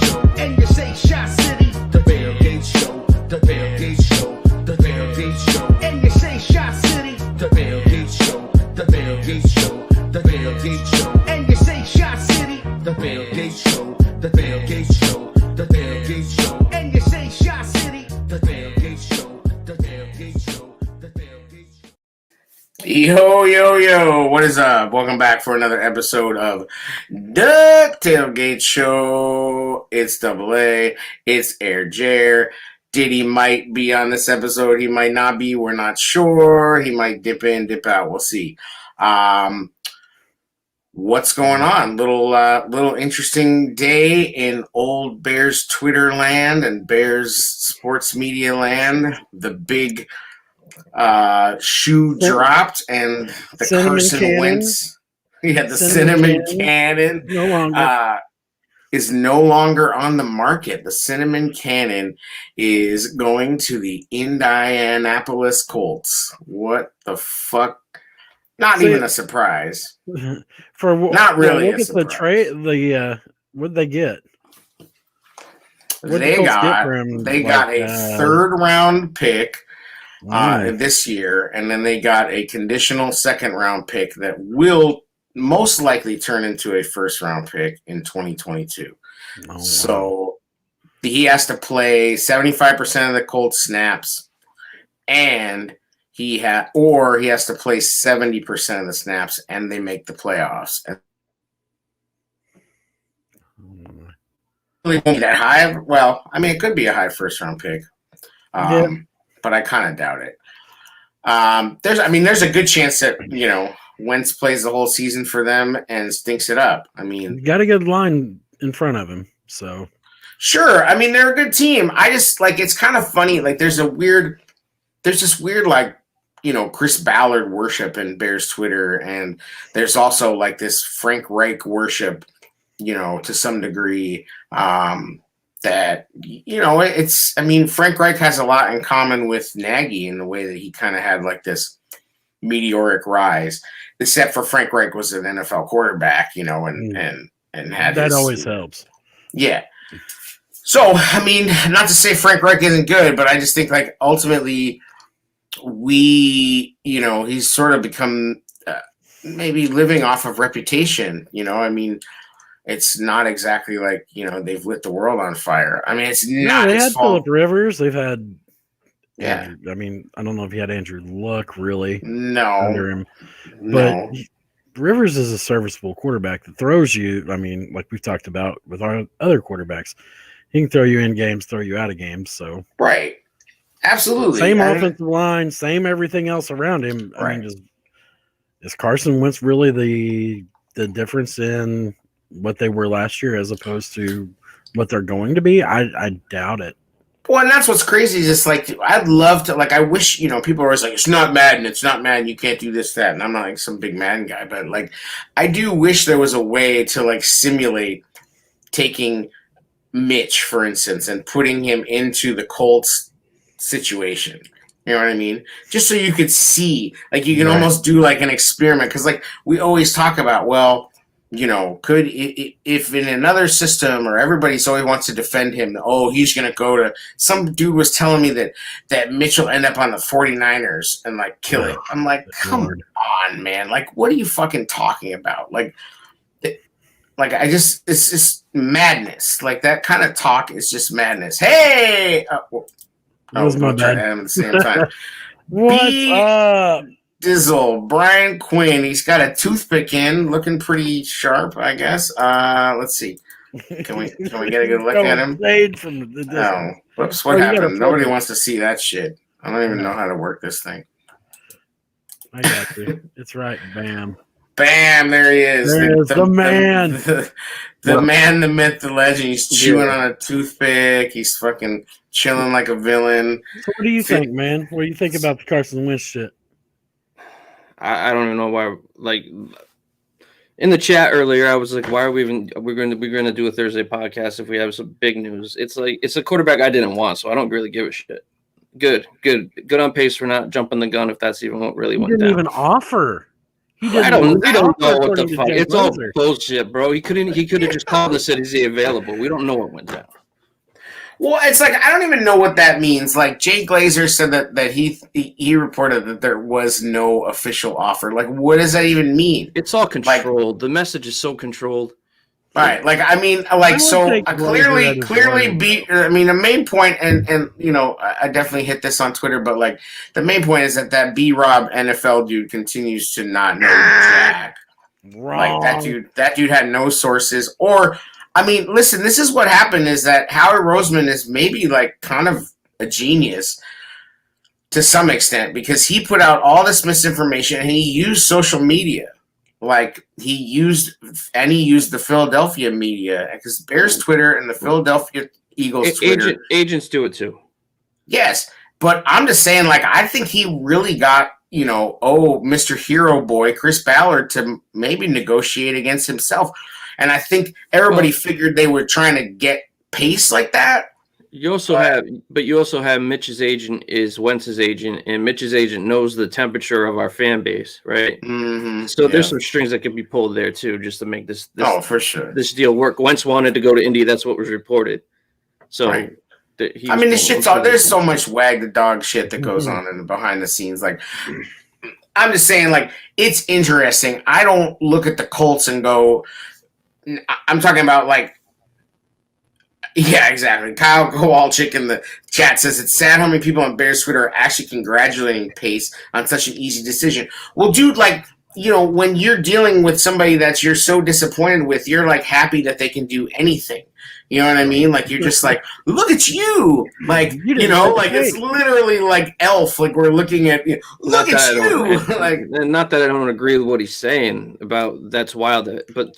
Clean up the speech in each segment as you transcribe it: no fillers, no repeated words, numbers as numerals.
Show. And you say Shot City, the Tailgate Show. The Tailgate Show. The Tailgate Show. And you say Shot City, the Tailgate Show. The Tailgate Show. The Tailgate Show. And you say Shot City, the Tailgate Show. The Tailgate Show. The Tailgate Show. And you say Shot City, the Tailgate Show. The Tailgate Show. The Tailgate Show. Yo, what is up? Welcome back for another episode of The Tailgate Show. It's Double A. It's Air Jer. Diddy might be on this episode. He might not be. We're not sure. He might dip in, dip out. We'll see. What's going on? Little interesting day in old Bears Twitter land and Bears sports media land. The big shoe dropped and the Carson Wentz. Yeah, the cinnamon cannon is no longer on the market. The cinnamon cannon is going to the Indianapolis Colts. What the fuck? Not even a surprise. Not really a surprise. What'd they get? They got a third round pick this year, and then they got a conditional second round pick that will most likely turn into a first round pick in 2022. Oh, wow. So he has to play 75% of the Colts snaps, and he has to play 70% of the snaps, and they make the playoffs. Really won't be that high. Well, I mean, it could be a high first round pick, but I kind of doubt it. There's a good chance that Wentz plays the whole season for them and stinks it up. I mean, you got a good line in front of him, so sure. I mean, they're a good team. I just it's kind of funny. Like, there's this weird Chris Ballard worship in Bears Twitter, and there's also like this Frank Reich worship, to some degree. That Frank Reich has a lot in common with Nagy in the way that he kind of had like this meteoric rise, except for Frank Reich was an NFL quarterback, and had that always helps. Yeah. So, I mean, not to say Frank Reich isn't good, but I just think like ultimately he's sort of become maybe living off of reputation, I mean, it's not exactly like, they've lit the world on fire. I mean, it's not they his had fault. Phillip Rivers. They've had Yeah. I mean, I don't know if he had Andrew Luck really No. under him. But Rivers is a serviceable quarterback that throws you. I mean, like we've talked about with our other quarterbacks, he can throw you in games, throw you out of games. So right, absolutely, same offensive line, same everything else around him. Right. I mean, is Carson Wentz really the difference in what they were last year as opposed to what they're going to be? I doubt it. Well, and that's what's crazy is just like I'd love to I wish people are always like it's not Madden, you can't do this, that, and I'm not like some big Madden guy, but like I do wish there was a way to like simulate taking Mitch, for instance, and putting him into the Colts situation. You know what I mean? Just so you could see, like you can almost do like an experiment, because like we always talk about, well, could if in another system or everybody always wants to defend him, he's going to go to some dude was telling me that Mitch will end up on the 49ers and like kill it. I'm like, come on, man. Like, what are you fucking talking about? It's just madness. Like that kind of talk is just madness. Hey, that was my bad. At the same time. What's up? Dizzle, Brian Quinn. He's got a toothpick in, looking pretty sharp, I guess. Let's see. Can we get a good look at him? From the oh, whoops! What happened? Nobody wants to see that shit. I don't even know how to work this thing. I got you. It's right. Bam. Bam! There he is. There's the man. The man, the myth, the legend. He's chewing on a toothpick. He's fucking chilling like a villain. So what do you think, man? What do you think about the Carson Wentz shit? I don't even know why. Like in the chat earlier, I was like, "Why are we even? We're going to do a Thursday podcast if we have some big news." It's like it's a quarterback I didn't want, so I don't really give a shit. Good on pace for not jumping the gun if that's even what really went down. He didn't even offer. He We don't know what according the to fuck. Jay It's all Glazer. bullshit, bro. He could have just called and said, "Is he available?" We don't know what went down. Well, it's like I don't even know what that means. Like Jay Glazer said that he reported that there was no official offer. Like, what does that even mean? It's all controlled. The message is so controlled. Right, like I mean, like so clearly beat. I mean, the main point, and you know, I definitely hit this on Twitter, but like the main point is that B-Rob NFL dude continues to not know jack. Wrong. Like that dude had no sources. Or, I mean, listen, this is what happened: is that Howard Roseman is maybe like kind of a genius to some extent because he put out all this misinformation and he used social media. Like he used the Philadelphia media because Bears Twitter and the Philadelphia Eagles Twitter. Agents do it too. Yes, but I'm just saying, like I think he really got Mr. Hero Boy Chris Ballard to maybe negotiate against himself, and I think everybody figured they were trying to get pace like that. You also have Mitch's agent is Wentz's agent, and Mitch's agent knows the temperature of our fan base, right? Mm-hmm. So there's some strings that could be pulled there too, just to make this for sure this deal work. Wentz wanted to go to Indy. That's what was reported. So, right. I mean, this shit's all. There's so much wag the dog shit that goes on in the behind the scenes. Like, I'm just saying, like it's interesting. I don't look at the Colts and go. I'm talking about like. Yeah, exactly. Kyle Kowalczyk in the chat says it's sad how many people on Bears Twitter are actually congratulating Pace on such an easy decision. Well, dude, like, when you're dealing with somebody that you're so disappointed with, you're like happy that they can do anything. You know what I mean? Like, you're just like, look at you. Like, like it's literally like Elf. Like, we're looking at, look at you. Like, not that I don't agree with what he's saying about that's wild, but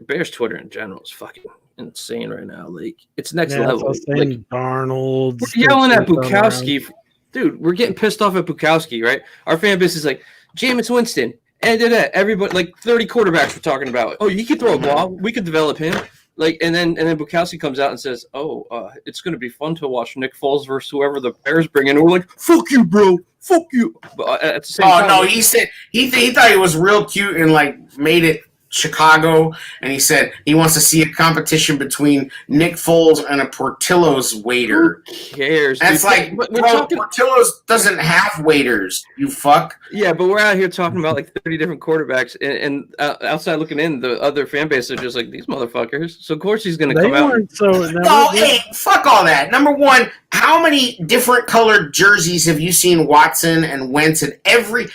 Bears Twitter in general is fucking insane right now. Like it's next level. Like Darnold, we're yelling at Bukowski, dude. We're getting pissed off at Bukowski, right? Our fan base is like Jameis Winston, and everybody like 30 quarterbacks we're talking about. Oh, he could throw a ball. We could develop him. Like and then Bukowski comes out and says, "Oh, it's going to be fun to watch Nick Foles versus whoever the Bears bring in." And we're like, "Fuck you, bro. Fuck you." But at the same time, no, he said he thought he was real cute and like made it Chicago, and he said he wants to see a competition between Nick Foles and a Portillo's waiter. Who cares? That's like, Portillo's doesn't have waiters, you fuck. Yeah, but we're out here talking about like 30 different quarterbacks, and outside looking in, the other fan base are just like, these motherfuckers. So of course he's going to come out. Hey, fuck all that. Number one, how many different colored jerseys have you seen Watson and Wentz and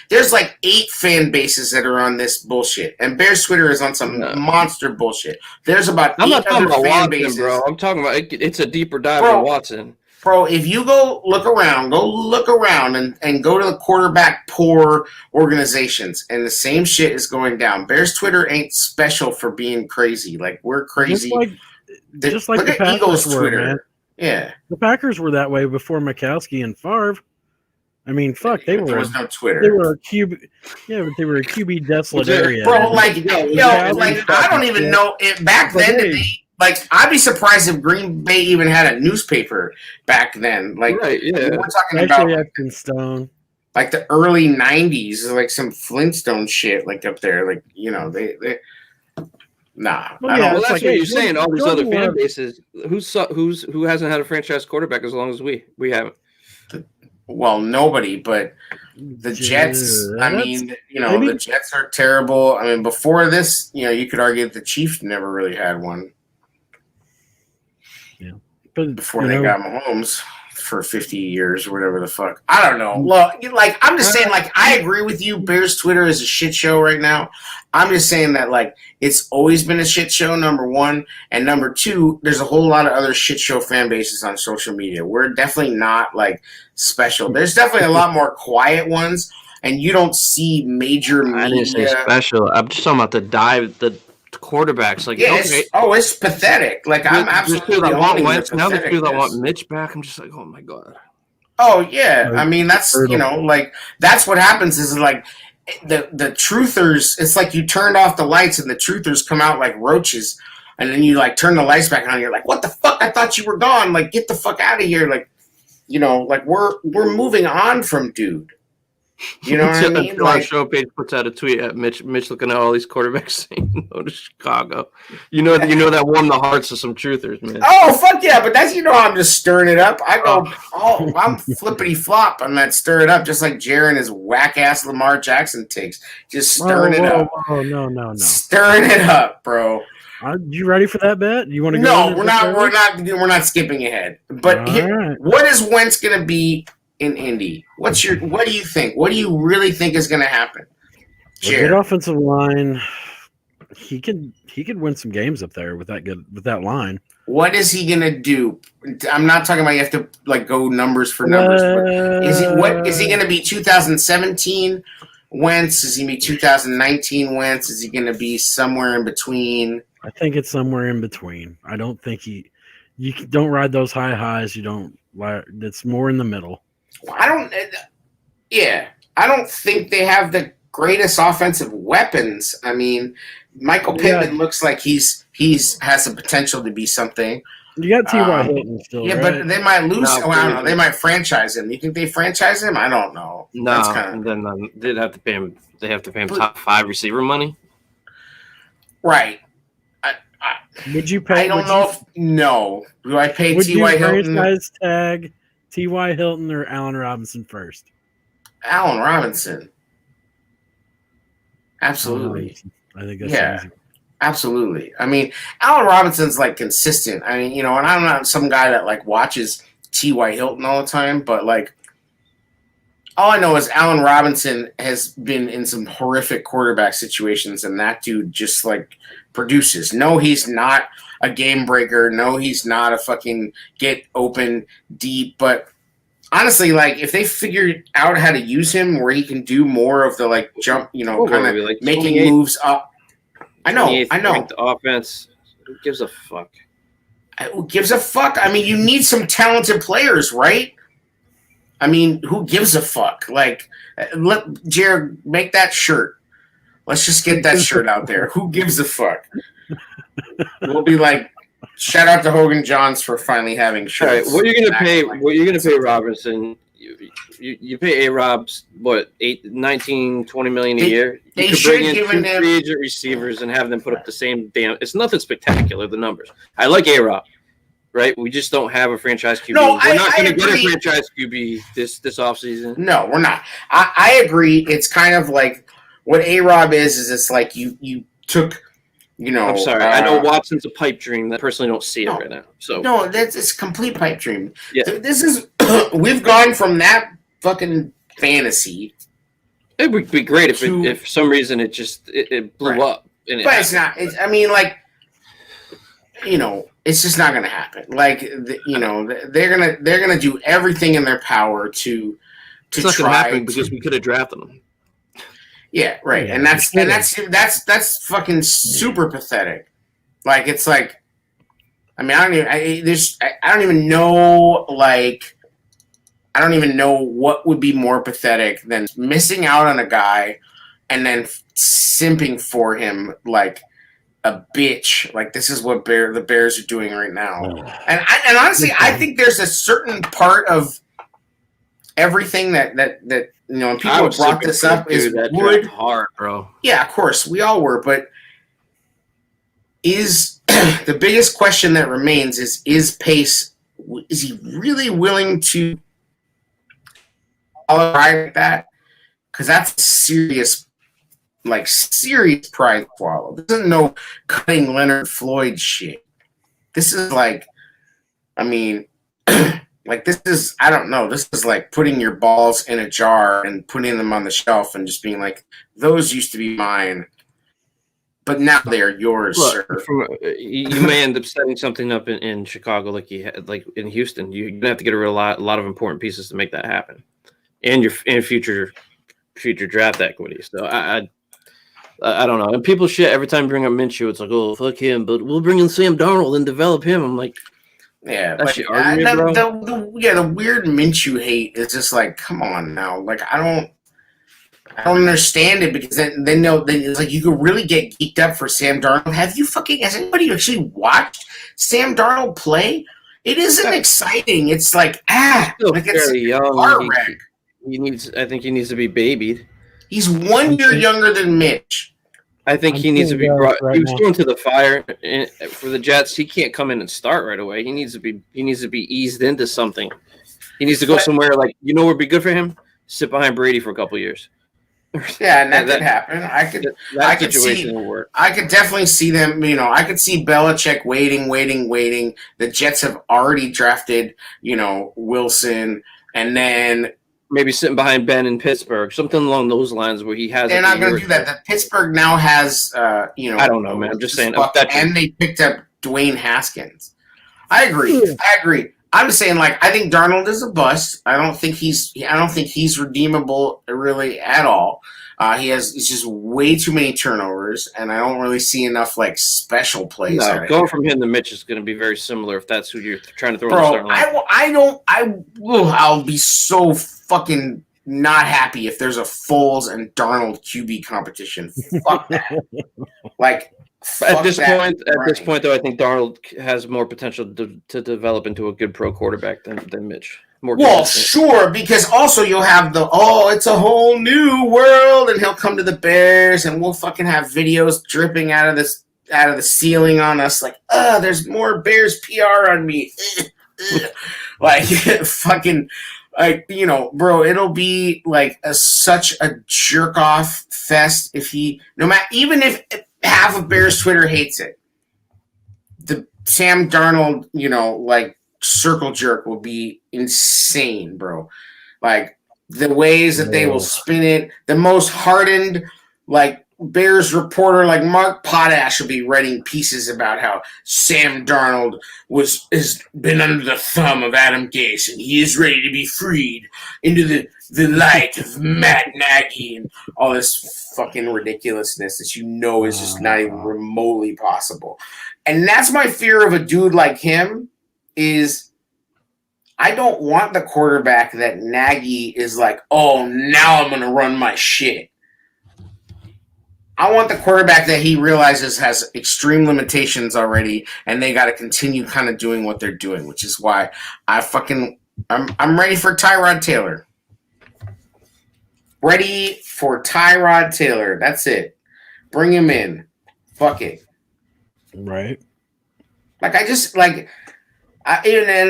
there's like 8 fan bases that are on this bullshit, and Bears Twitter is on some monster bullshit. There's about I'm 8 not talking other about fan Watson, bases, bro. I'm talking about it's a deeper dive than Watson. Bro, if you go look around and go to the quarterback poor organizations, and the same shit is going down. Bears Twitter ain't special for being crazy. Like, we're crazy. Just like look the at Eagles Packers Twitter. were, man. Yeah. The Packers were that way before Mikowski and Favre. I mean, fuck, there was no Twitter. They were a QB. Yeah, but they were a QB desolate area. Bro, like, I don't even know. Back then, I'd be surprised if Green Bay even had a newspaper back then. Like, right, yeah. We're talking about Stone. Like the early 90s, like some Flintstone shit, like up there. Like, they nah. Well, that's what you're saying. All these other fan bases. Who hasn't had a franchise quarterback as long as we haven't? Well, nobody, but the Jets. I mean, the Jets are terrible. I mean, before this, you could argue that the Chiefs never really had one. Yeah, but before they got Mahomes for 50 years or whatever the fuck. I don't know. Well, like, I'm just saying, like, I agree with you. Bears Twitter is a shit show right now. I'm just saying that, like, it's always been a shit show, number one. And number two, there's a whole lot of other shit show fan bases on social media. We're definitely not, like, special. There's definitely a lot more quiet ones, and you don't see major media. I didn't say special. I'm just talking about the quarterbacks. Like, it's pathetic. Like, I'm absolutely I want Wentz. Now the people that want Mitch back, I'm just like, oh my god. Oh yeah, I mean that's like that's what happens is like the truthers. It's like you turned off the lights and the truthers come out like roaches, and then you like turn the lights back on. And you're like, what the fuck? I thought you were gone. Like, get the fuck out of here. Like, like we're moving on from dude. You know what I mean? Until our show page puts out a tweet at Mitch looking at all these quarterbacks saying no to Chicago. You know that won the hearts of some truthers, man. Oh, fuck yeah, but that's, I'm just stirring it up. I go, I'm flippity flop on that stir it up, just like Jared and his whack ass Lamar Jackson takes. Just stirring it up. Oh, no. Stirring it up, bro. You ready for that bet? You want to go? No, we're not skipping ahead. But right. What is Wentz going to be in Indy? What do you think? What do you really think is going to happen? Good offensive line. He could win some games up there with that line. What is he going to do? I'm not talking about you have to go numbers for numbers. But is he going to be 2017 Wentz? Is he going to be 2019 Wentz? Is he going to be somewhere in between? I think it's somewhere in between. I don't think you don't ride those high highs. You don't. It's more in the middle. I don't think they have the greatest offensive weapons. I mean, Michael Pittman looks like he's has the potential to be something. You got T.Y. Hilton still, right? But they might lose. I don't know. They might franchise him. You think they franchise him? I don't know. No, then they'd have to pay him. They have to pay him top 5 receiver money. Right. Would you pay? I don't know. No. Do I pay T.Y. Hilton? Would you franchise tag T.Y. Hilton or Allen Robinson first? Allen Robinson. Absolutely. I think that's easy. Absolutely. I mean, Allen Robinson's consistent. I mean, and I'm not some guy that watches T.Y. Hilton all the time, but all I know is Allen Robinson has been in some horrific quarterback situations, and that dude just produces. No, he's not a game breaker. No, he's not a fucking get open deep. But honestly, if they figured out how to use him where he can do more of the jump, kind of making moves up. I know. The offense. Who gives a fuck? Who gives a fuck? I mean, you need some talented players, right? I mean, who gives a fuck? Let Jared make that shirt. Let's just get that shirt out there. Who gives a fuck? We'll be shout out to Hogan Johns for finally having shirts. All right, what are you gonna pay? What are you gonna pay Robinson? You pay A-Robs what 19, 20 million a year. You could bring in 2 free agent receivers and have them put up the same damn. It's nothing spectacular. The numbers. I like A-Rob. Right, we just don't have a franchise QB. No, we're not going to get a franchise QB this offseason. No, we're not. I agree. It's kind of what A-Rob is it's you took, I'm sorry. I know Watson's a pipe dream. I personally don't see it right now. So no, it's a complete pipe dream. Yeah. This is we've gone from that fucking fantasy. It would be great if for some reason it blew up. But it's not. I mean, it's just not going to happen. They're gonna do everything in their power to it's not going to happen because we could have drafted them. Yeah, right. Yeah, and that's fucking super pathetic. I don't even know I don't even know what would be more pathetic than missing out on a guy and then simping for him a bitch. This is what the Bears are doing right now. And honestly, I think there's a certain part of everything that people brought this up is would hard, bro. Yeah, of course, we all were, but is the biggest question that remains is Pace, is he really willing to ride that? Because that's serious pride swallow. This isn't no cutting Leonard Floyd shit. This is this is, I don't know, this is putting your balls in a jar and putting them on the shelf and just being those used to be mine, but now they are yours, sir. You may end up setting something up in Chicago like you had, in Houston. You're going to have to get a lot of important pieces to make that happen. And your future draft equity. So I don't know. And people shit every time you bring up Minshew. It's oh, fuck him, but we'll bring in Sam Darnold and develop him. I'm yeah, that's your argument, bro. The weird Minshew hate is just come on now. I don't understand it because then it's you could really get geeked up for Sam Darnold. Has anybody actually watched Sam Darnold play? It isn't exciting. It's it's very young. I think he needs to be babied. He's 1 year younger than Mitch. I think I'm he needs to be seeing brought. right He was now. going to the fire for the Jets. He can't come in and start right away. He needs to be eased into something. He needs to go somewhere like would be good for him. Sit behind Brady for a couple years. Yeah, and that could happen. I could situation see. will work. I could definitely see them. I could see Belichick waiting. The Jets have already drafted, Wilson, and then Maybe sitting behind Ben in Pittsburgh, something along those lines where he has. they're not going to do that. The Pittsburgh now has, I don't know, man. I'm just saying. And they picked up Dwayne Haskins. I agree. I'm just saying, I think Darnold is a bust. I don't think he's redeemable really at all. It's just way too many turnovers, and I don't really see enough special plays. No, going from him to Mitch is going to be very similar if that's who you're trying to throw in Bro, the starting line. I'll be so fucking not happy if there's a Foles and Darnold QB competition. Fuck that. At this point, though, I think Darnold has more potential to develop into a good pro quarterback than Mitch. Sure, because also you'll have it's a whole new world, and he'll come to the Bears, and we'll fucking have videos dripping out of the ceiling on us, there's more Bears PR on me, bro, it'll be such a jerk off fest if even if half of Bears Twitter hates it. The Sam Darnold, circle jerk will be insane, bro. The ways that they will spin it. The most hardened, Bears reporter like Mark Potash will be writing pieces about how Sam Darnold has been under the thumb of Adam Gase and he is ready to be freed into the light of Matt Nagy and all this fucking ridiculousness that is just not even remotely possible. And that's my fear of a dude like him is I don't want the quarterback that Nagy is now I'm going to run my shit. I want the quarterback that he realizes has extreme limitations already, and they got to continue kind of doing what they're doing, which is why I'm ready for Tyrod Taylor. Ready for Tyrod Taylor. That's it. Bring him in. Fuck it. Right. And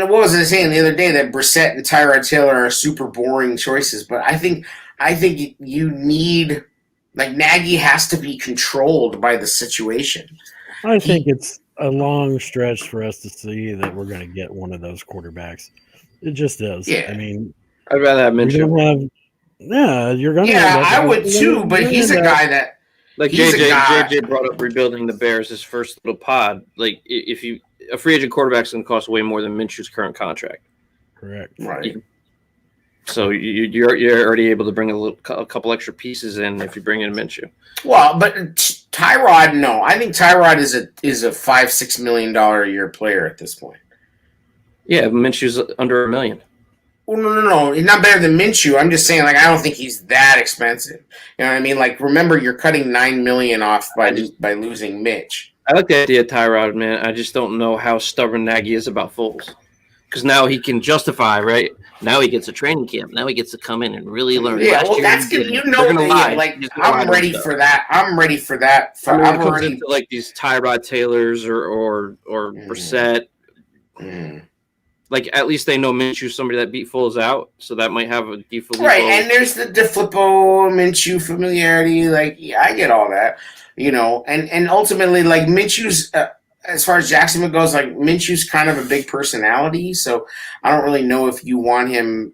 what was I saying the other day that Brissett and Tyrod Taylor are super boring choices, but I think you need. Nagy has to be controlled by the situation. I think it's a long stretch for us to see that we're going to get one of those quarterbacks. It just is. Yeah. I mean, I'd rather have Minshew. You're going to. Yeah, I would too, but he's a guy that. JJ brought up rebuilding the Bears, his first little pod. If a free agent quarterback's going to cost way more than Minshew's current contract. Correct. Right. So you're already able to bring a couple extra pieces in if you bring in Minshew. Well, but Tyrod, no, I think Tyrod is a $5-6 million a year player at this point. Yeah, Minshew's under $1 million. Well, no, he's not better than Minshew. I'm just saying, I don't think he's that expensive. You know what I mean? Remember, you're cutting $9 million off by losing Mitch. I like the idea of Tyrod, man. I just don't know how stubborn Nagy is about Foles. Because now he can justify, right? Now he gets a training camp. Now he gets to come in and really learn. Yeah, well, that's good. I'm ready for that. I'm ready for that. I'm already into these Tyrod Taylors or Brissett. At least they know Minshew's somebody that beat Foles out, so that might have a default. Right, and there's the DeFlippo Minshew familiarity. I get all that, and ultimately, Minshew's. As far as Jacksonville goes, Minshew's kind of a big personality, so I don't really know if you want him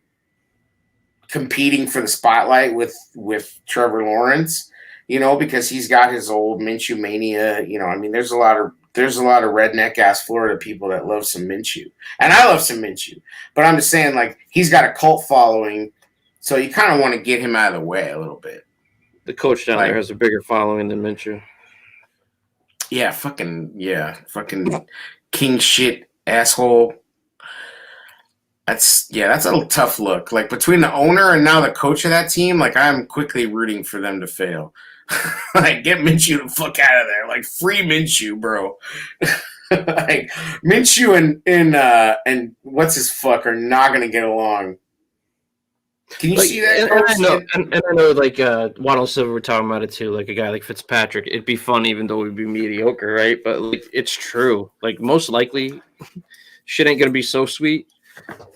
competing for the spotlight with Trevor Lawrence, because he's got his old Minshew mania. There's a lot of redneck ass Florida people that love some Minshew, and I love some Minshew. But I'm just saying, he's got a cult following, so you kind of want to get him out of the way a little bit. The coach down there has a bigger following than Minshew. Yeah, fucking king shit asshole. That's a tough look. Between the owner and now the coach of that team, I'm quickly rooting for them to fail. Get Minshew the fuck out of there. Free Minshew, bro. Minshew and what's his fuck are not gonna get along. Can you Like, see that? and Coach? I know, and I know, like Waddle Silver were talking about it too. Like a guy like Fitzpatrick, it'd be fun even though we'd be mediocre, right? But like, it's true. Like most likely, shit ain't gonna be so sweet.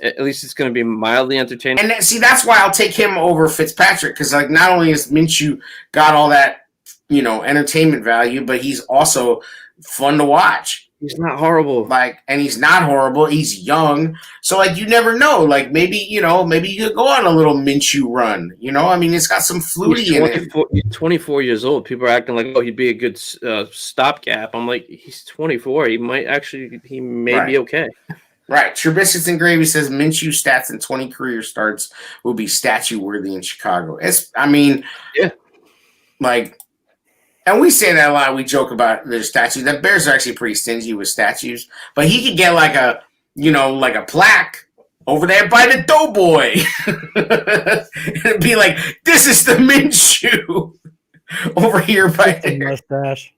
At least it's gonna be mildly entertaining. And see, that's why I'll take him over Fitzpatrick, because like not only has Minshew got all that, entertainment value, but he's also fun to watch. He's not horrible. Like, and he's not horrible. He's young, so like you never know. Like maybe you could go on a little Minshew run. I mean, it's got some fluidity in it. He's 24 years old. People are acting like, oh, he'd be a good stopgap. I'm like, he's 24. He may be okay. Right. Trubiscuits and Gravy says Minshew stats in 20 career starts will be statue worthy in Chicago. Yeah. Like, and we say that a lot. We joke about their statues. The Bears are actually pretty stingy with statues, but he could get like a plaque over there by the Doughboy. It'd be like, this is the Minshew over here by the mustache.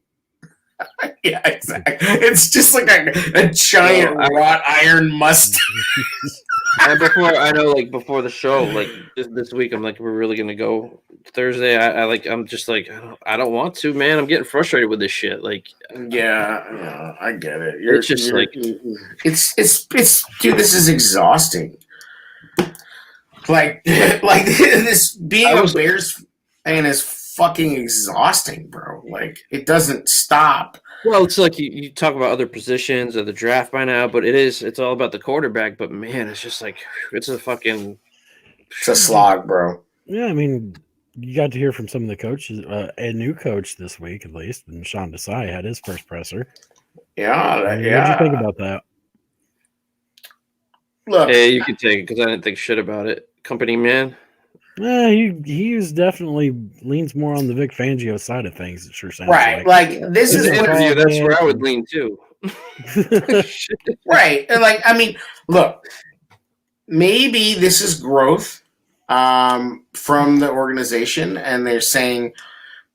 Yeah, exactly. It's just like a giant wrought iron mustache. And before the show, like this week, I'm like, we're really gonna go Thursday. I'm just like, I don't want to, man. I'm getting frustrated with this shit. Like, yeah, I get it. It's dude, this is exhausting. Like this being a Bears fan is fucking exhausting, bro. Like, it doesn't stop. Well, it's like you talk about other positions of the draft by now, but it's all about the quarterback. But man, it's just like it's a slog, bro. Yeah, I mean, you got to hear from some of the coaches, a new coach this week at least, and Sean Desai had his first presser. Yeah, What did you think about that? Look, hey, you can take it because I didn't think shit about it. Company man. Yeah, he is definitely leans more on the Vic Fangio side of things. It sure sounds right. Like this is interview. That's where I would lean too. Right. And like, I mean, look, maybe this is growth from the organization, and they're saying,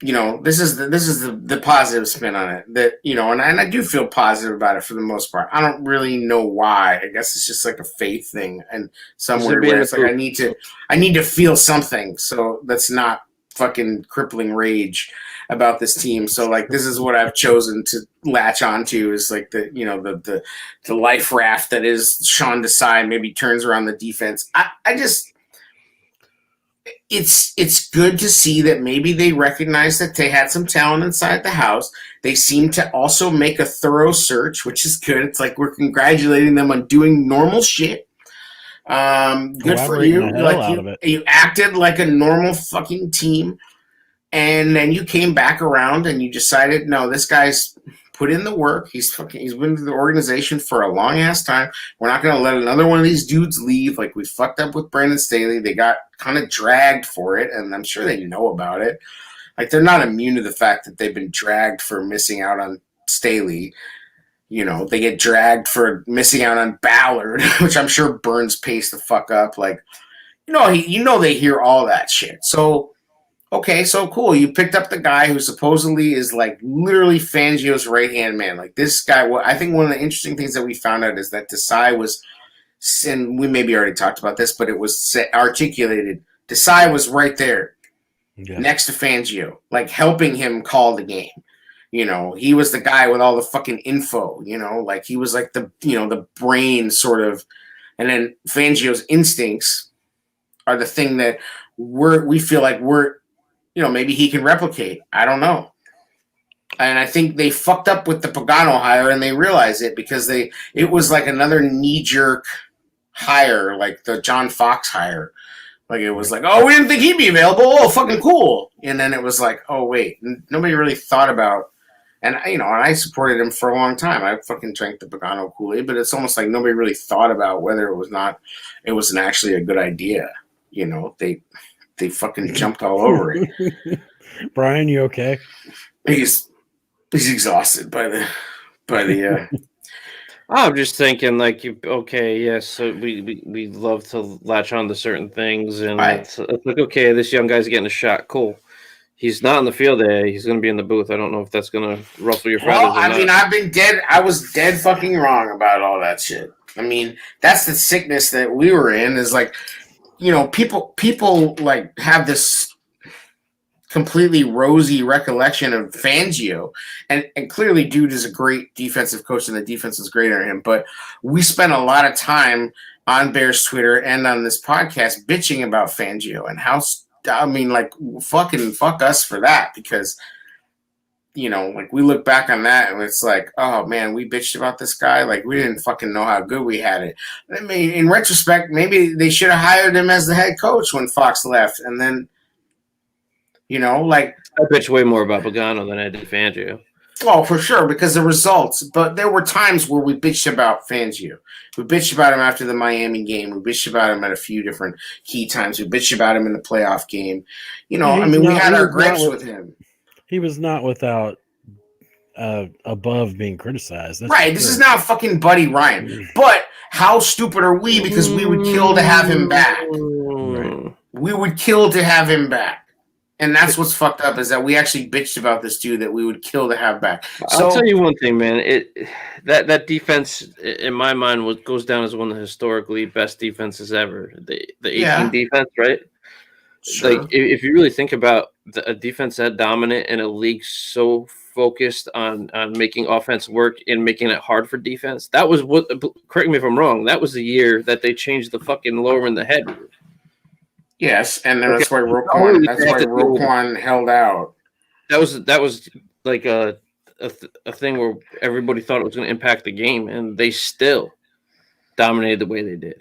this is the positive spin on it. That and I do feel positive about it for the most part. I don't really know why. I guess it's just like a faith thing, and somewhere where it's like I need to feel something. So that's not fucking crippling rage about this team. So like this is what I've chosen to latch onto is like the life raft that is Sean Desai. Maybe turns around the defense. I just. It's good to see that maybe they recognize that they had some talent inside the house. They seem to also make a thorough search, which is good. It's like we're congratulating them on doing normal shit. Good for you. Like you acted like a normal fucking team, and then you came back around and you decided, no, this guy's put in the work. He's been to the organization for a long ass time. We're not going to let another one of these dudes leave. Like we fucked up with Brandon Staley. They got kind of dragged for it, and I'm sure they know about it. Like they're not immune to the fact that they've been dragged for missing out on Staley. They get dragged for missing out on Ballard, which I'm sure Burns pays the fuck up. Like, they hear all that shit. So. Okay, so cool. You picked up the guy who supposedly is like literally Fangio's right-hand man. Like this guy, I think one of the interesting things that we found out is that Desai was, and we maybe already talked about this, but it was articulated. Desai was right there next to Fangio, like helping him call the game. He was the guy with all the fucking info, like he was like the brain sort of, and then Fangio's instincts are the thing that we feel like we're, maybe he can replicate. I don't know. And I think they fucked up with the Pagano hire, and they realized it because it was like another knee-jerk hire, like the John Fox hire. Like it was like, oh, we didn't think he'd be available. Oh, fucking cool. And then it was like, oh, wait, nobody really thought about. And and I supported him for a long time. I fucking drank the Pagano Kool-Aid, but it's almost like nobody really thought about whether it wasn't actually a good idea. They fucking jumped all over it. Brian, you okay? He's exhausted by the. I'm just thinking, like, yes, so we love to latch on to certain things, and it's like, okay, this young guy's getting a shot, cool. He's not in the field today. He's going to be in the booth. I don't know if that's going to ruffle your feathers. Well, I mean, I was dead fucking wrong about all that shit. I mean, that's the sickness that we were in. Is like. people like have this completely rosy recollection of Fangio, and clearly dude is a great defensive coach and the defense is great on him, but we spent a lot of time on Bears Twitter and on this podcast bitching about Fangio and how, I mean, like, fuck us for that, because like we look back on that and it's like, oh man, we bitched about this guy, like we didn't fucking know how good we had it. I mean, in retrospect, maybe they should have hired him as the head coach when Fox left, and then like I bitch way more about Pagano than I did Fangio. Oh, for sure, because the results. But there were times where we bitched about Fangio. We bitched about him after the Miami game. We bitched about him at a few different key times. We bitched about him in the playoff game. We had our gripes with him. He was not without above being criticized. That's right. This is not fucking Buddy Ryan. But how stupid are we? Because we would kill to have him back. Right. We would kill to have him back. And that's what's fucked up, is that we actually bitched about this dude that we would kill to have back. So, I'll tell you one thing, man. That defense, in my mind, goes down as one of the historically best defenses ever. The 18 defense, right? Sure. Like, if you really think about a defense that dominant in a league so focused on making offense work and making it hard for defense, that was what. Correct me if I'm wrong. That was the year that they changed the fucking lower in the head rule. Yes, and that's why Roquan held out. That was like a thing where everybody thought it was going to impact the game, and they still dominated the way they did.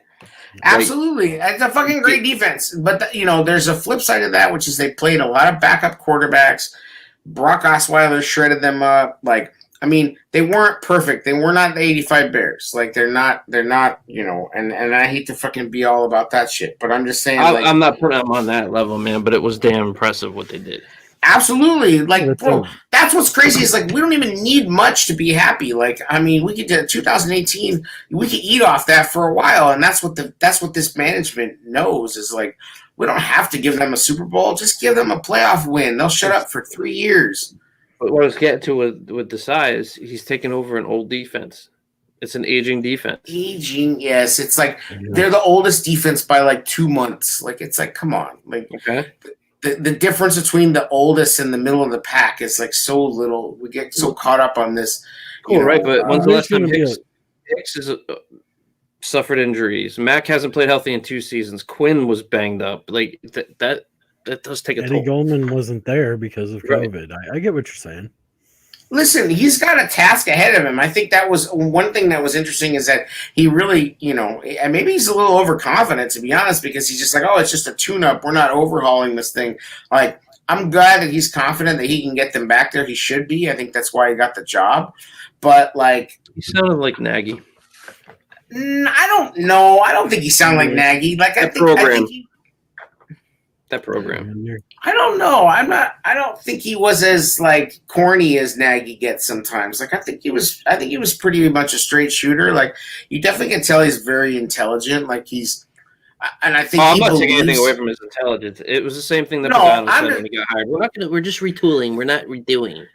Absolutely, it's a fucking great defense. But there's a flip side of that, which is they played a lot of backup quarterbacks. Brock Osweiler shredded them up. Like, I mean, they weren't perfect. They were not the 85 Bears. Like, they're not, and I hate to fucking be all about that shit, but I'm just saying. I'm not putting them on that level, man, but it was damn impressive what they did. Absolutely. Like, bro, that's what's crazy is, like, we don't even need much to be happy. Like, I mean, we could do 2018, we could eat off that for a while, and that's what this management knows is, like, we don't have to give them a Super Bowl. Just give them a playoff win. They'll shut up for 3 years. But what I was getting to with Desai is he's taking over an old defense. It's an aging defense. Aging, yes. It's like they're the oldest defense by like 2 months. Like, it's like, come on. Like, okay. The difference between the oldest and the middle of the pack is like so little. We get so caught up on this. Cool, right? But when's the last time Hicks has suffered injuries? Mack hasn't played healthy in 2 seasons. Quinn was banged up. Like that does take a toll. Eddie Goldman wasn't there because of COVID. Right. I get what you're saying. Listen, he's got a task ahead of him. I think that was one thing that was interesting is that he really, and maybe he's a little overconfident, to be honest, because he's just like, oh, it's just a tune-up. We're not overhauling this thing. Like, I'm glad that he's confident that he can get them back there. He should be. I think that's why he got the job. But, like... He sounded like Nagy. I don't know. I don't think he sounded like Nagy. Like, I think that program. I don't know. I don't think he was as like corny as Nagy gets sometimes. Like, I think he was pretty much a straight shooter. Like, you definitely can tell he's very intelligent. Like, and I think I'm not taking anything away from his intelligence. It was the same thing that Pagano said when he got hired. We're just retooling. We're not redoing.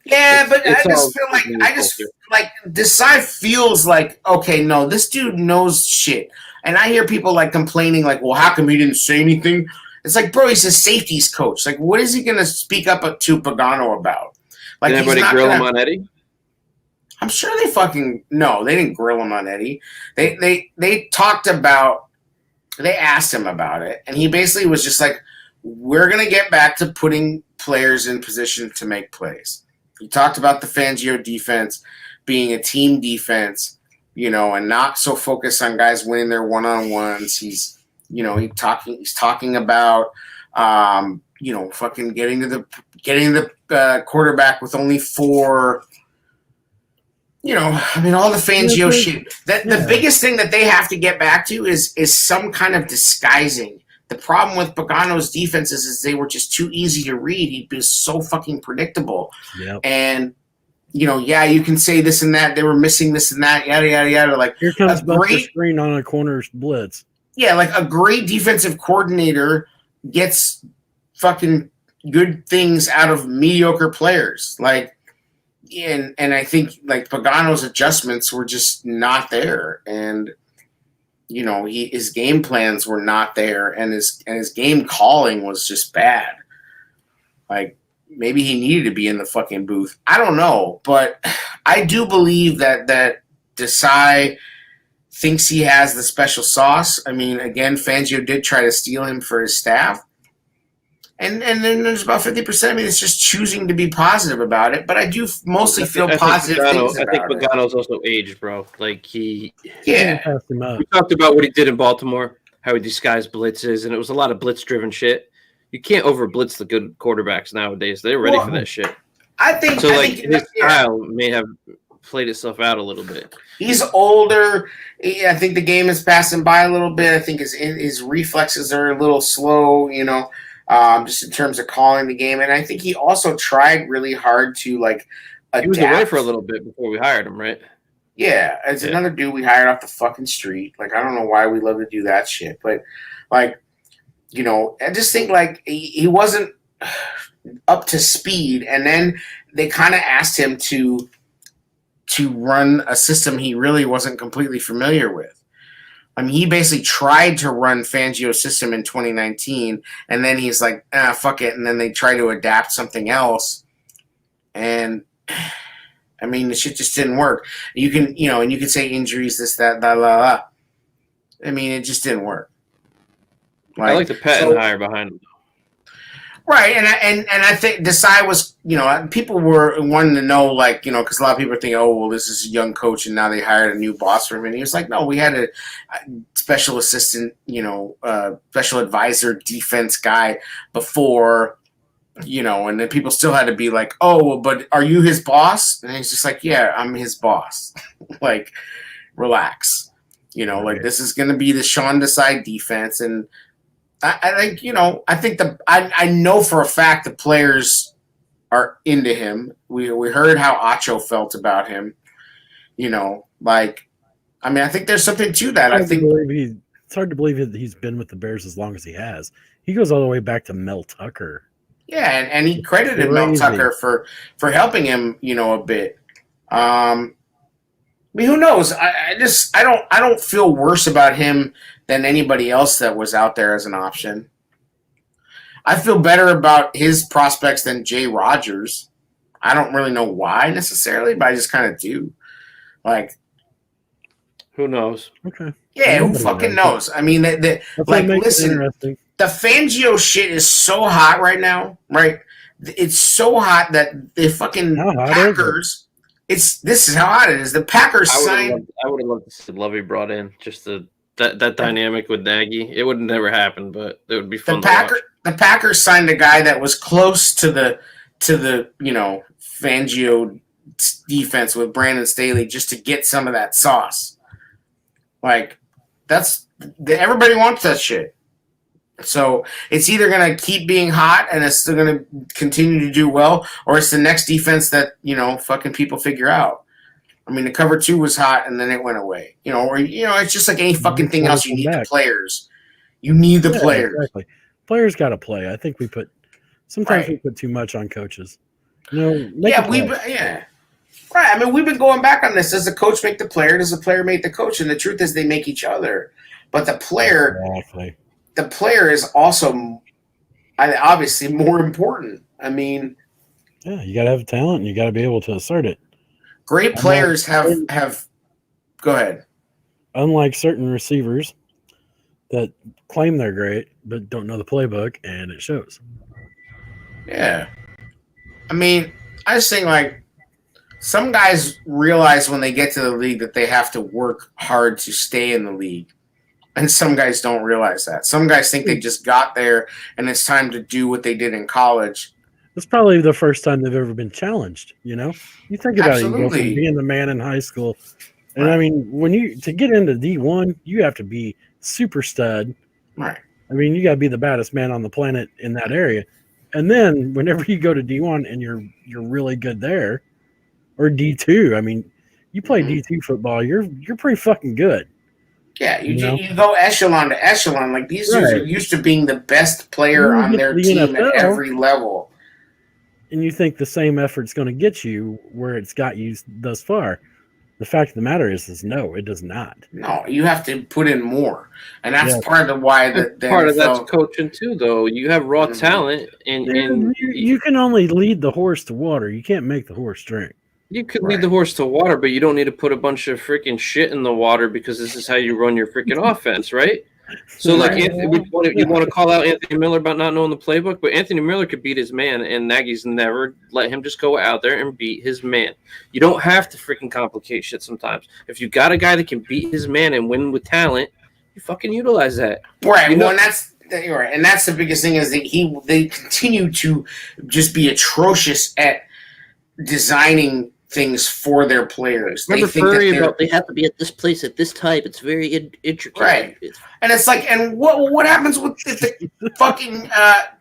Yeah, but I just feel like Desai feels like, okay, no, this dude knows shit. And I hear people like complaining, like, well, how come he didn't say anything? It's like, bro, he's a safeties coach. Like, what is he going to speak up to Pagano about? Like, did anybody grill him on Eddie? I'm sure they no, they didn't grill him on Eddie. They talked about, they asked him about it, and he basically was just like, we're going to get back to putting players in position to make plays. He talked about the Fangio defense being a team defense, and not so focused on guys winning their one-on-ones. He's talking about, fucking getting the quarterback with only 4. All the Fangio shit. The biggest thing that they have to get back to is some kind of disguising. The problem with Pagano's defenses is they were just too easy to read. He was so fucking predictable. Yep. And you can say this and that. They were missing this and that. Yada yada yada. Like, here comes the screen on a corner blitz. Yeah, like a great defensive coordinator gets fucking good things out of mediocre players. Like, and I think like Pagano's adjustments were just not there. And his game plans were not there, and his game calling was just bad. Like, maybe he needed to be in the fucking booth. I don't know, but I do believe that Desai thinks he has the special sauce. I mean, again, Fangio did try to steal him for his staff. And then there's about 50% of me that's just choosing to be positive about it. But I do mostly feel positive things about it. I think Pagano's also aged, bro. Like, Yeah. We talked about what he did in Baltimore, how he disguised blitzes, and it was a lot of blitz-driven shit. You can't over-blitz the good quarterbacks nowadays. They're ready for that shit. I think so. His style may have played itself out a little bit. He's older. I think the game is passing by a little bit. I think his reflexes are a little slow, just in terms of calling the game. And I think he also tried really hard to adapt. He was away for a little bit before we hired him, right? Yeah, it's another dude we hired off the fucking street. I don't know why we love to do that shit, but I just think he wasn't up to speed, and then they kind of asked him to run a system he really wasn't completely familiar with. I mean, he basically tried to run Fangio's system in 2019, and then he's like, fuck it, and then they try to adapt something else, and I mean, the shit just didn't work. You can, and you can say injuries, this, that, blah, blah, blah. I mean, it just didn't work. I like the pet and hire behind him. Right, and I think Desai was, people were wanting to know, because a lot of people are thinking, oh, well, this is a young coach, and now they hired a new boss for him. And he was like, no, we had a special assistant, special advisor, defense guy before, and then people still had to be like, oh, well, but are you his boss? And he's just like, yeah, I'm his boss. Relax. This is going to be the Sean Desai defense, and I think, I think I know for a fact the players are into him. We heard how Acho felt about him. I think there's something to that. It's hard to believe that he's been with the Bears as long as he has. He goes all the way back to Mel Tucker. Yeah, and he credited Mel Tucker for helping him, a bit. I mean, who knows? I don't feel worse about him than anybody else that was out there as an option. I feel better about his prospects than Jay Rodgers. I don't really know why necessarily, but I just kind of do. Who knows? Okay. Yeah, who fucking knows? I mean, listen, the Fangio shit is so hot right now, right? It's so hot that the fucking Packers. This is how hot it is. The Packers signed. I would have loved to see Lovey brought in, just that dynamic with Nagy. It would never happen, but it would be fun. The Packers signed a guy that was close to the Fangio defense with Brandon Staley just to get some of that sauce. Everybody wants that shit. So it's either going to keep being hot and it's still going to continue to do well, or it's the next defense that, fucking people figure out. I mean, the cover 2 was hot and then it went away. It's just like any fucking thing else. You need the players. You need the players. Exactly. Players got to play. I think we put too much on coaches. Right. I mean, we've been going back on this. Does the coach make the player? Does the player make the coach? And the truth is they make each other. But the player... Exactly. The player is also obviously more important. I mean, yeah, you got to have talent and you got to be able to assert it. Great players have. Go ahead. Unlike certain receivers that claim they're great but don't know the playbook, and it shows. Yeah, I mean, I just think some guys realize when they get to the league that they have to work hard to stay in the league. And some guys don't realize that. Some guys think they just got there and it's time to do what they did in college. It's probably the first time they've ever been challenged, You think about it, you go from being the man in high school. And I mean, to get into D1, you have to be super stud. Right. I mean, you got to be the baddest man on the planet in that area. And then whenever you go to D1 and you're really good there, or D2, I mean, you play D2 football, you're pretty fucking good. Yeah, you go echelon to echelon. These dudes are used to being the best player on their team at every level. And you think the same effort's going to get you where it's got you thus far. The fact of the matter is no, it does not. No, you have to put in more, and that's Yeah. part of why the Part of that's NFL coaching too, though. You have raw Mhm. talent, and You can only lead the horse to water. You can't make the horse drink. you could Right. lead the horse to water, but you don't need to put a bunch of freaking shit in the water because this is how you run your freaking offense, right? So, like, Right. you want to call out Anthony Miller about not knowing the playbook, but Anthony Miller could beat his man, and Nagy's never let him just go out there and beat his man. You don't have to freaking complicate shit sometimes. If you got a guy that can beat his man and win with talent, you fucking utilize that. Right. You know- Well, and you're right, and that's the biggest thing is that they continue to just be atrocious at designing things for their players. Remember they think that Furry they're- about they have to be at this place at this time. It's very intricate. Right. And it's like, and what happens with if the fucking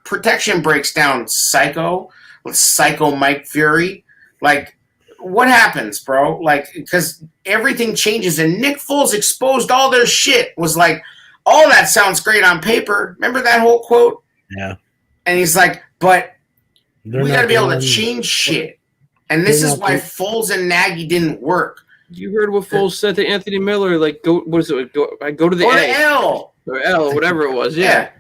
protection breaks down, psycho? With Psycho Mike Fury? Like, what happens, bro? Like, because everything changes, and Nick Foles exposed all their shit. Was like, all that sounds great on paper. Remember that whole quote? Yeah. And he's like, but They're we not got to be able to going- change shit. And this They're is not why going- Foles and Nagy didn't work. You heard what Foles said to Anthony Miller, like go what is it? Go to the Or A the L. or L or whatever it was. Yeah.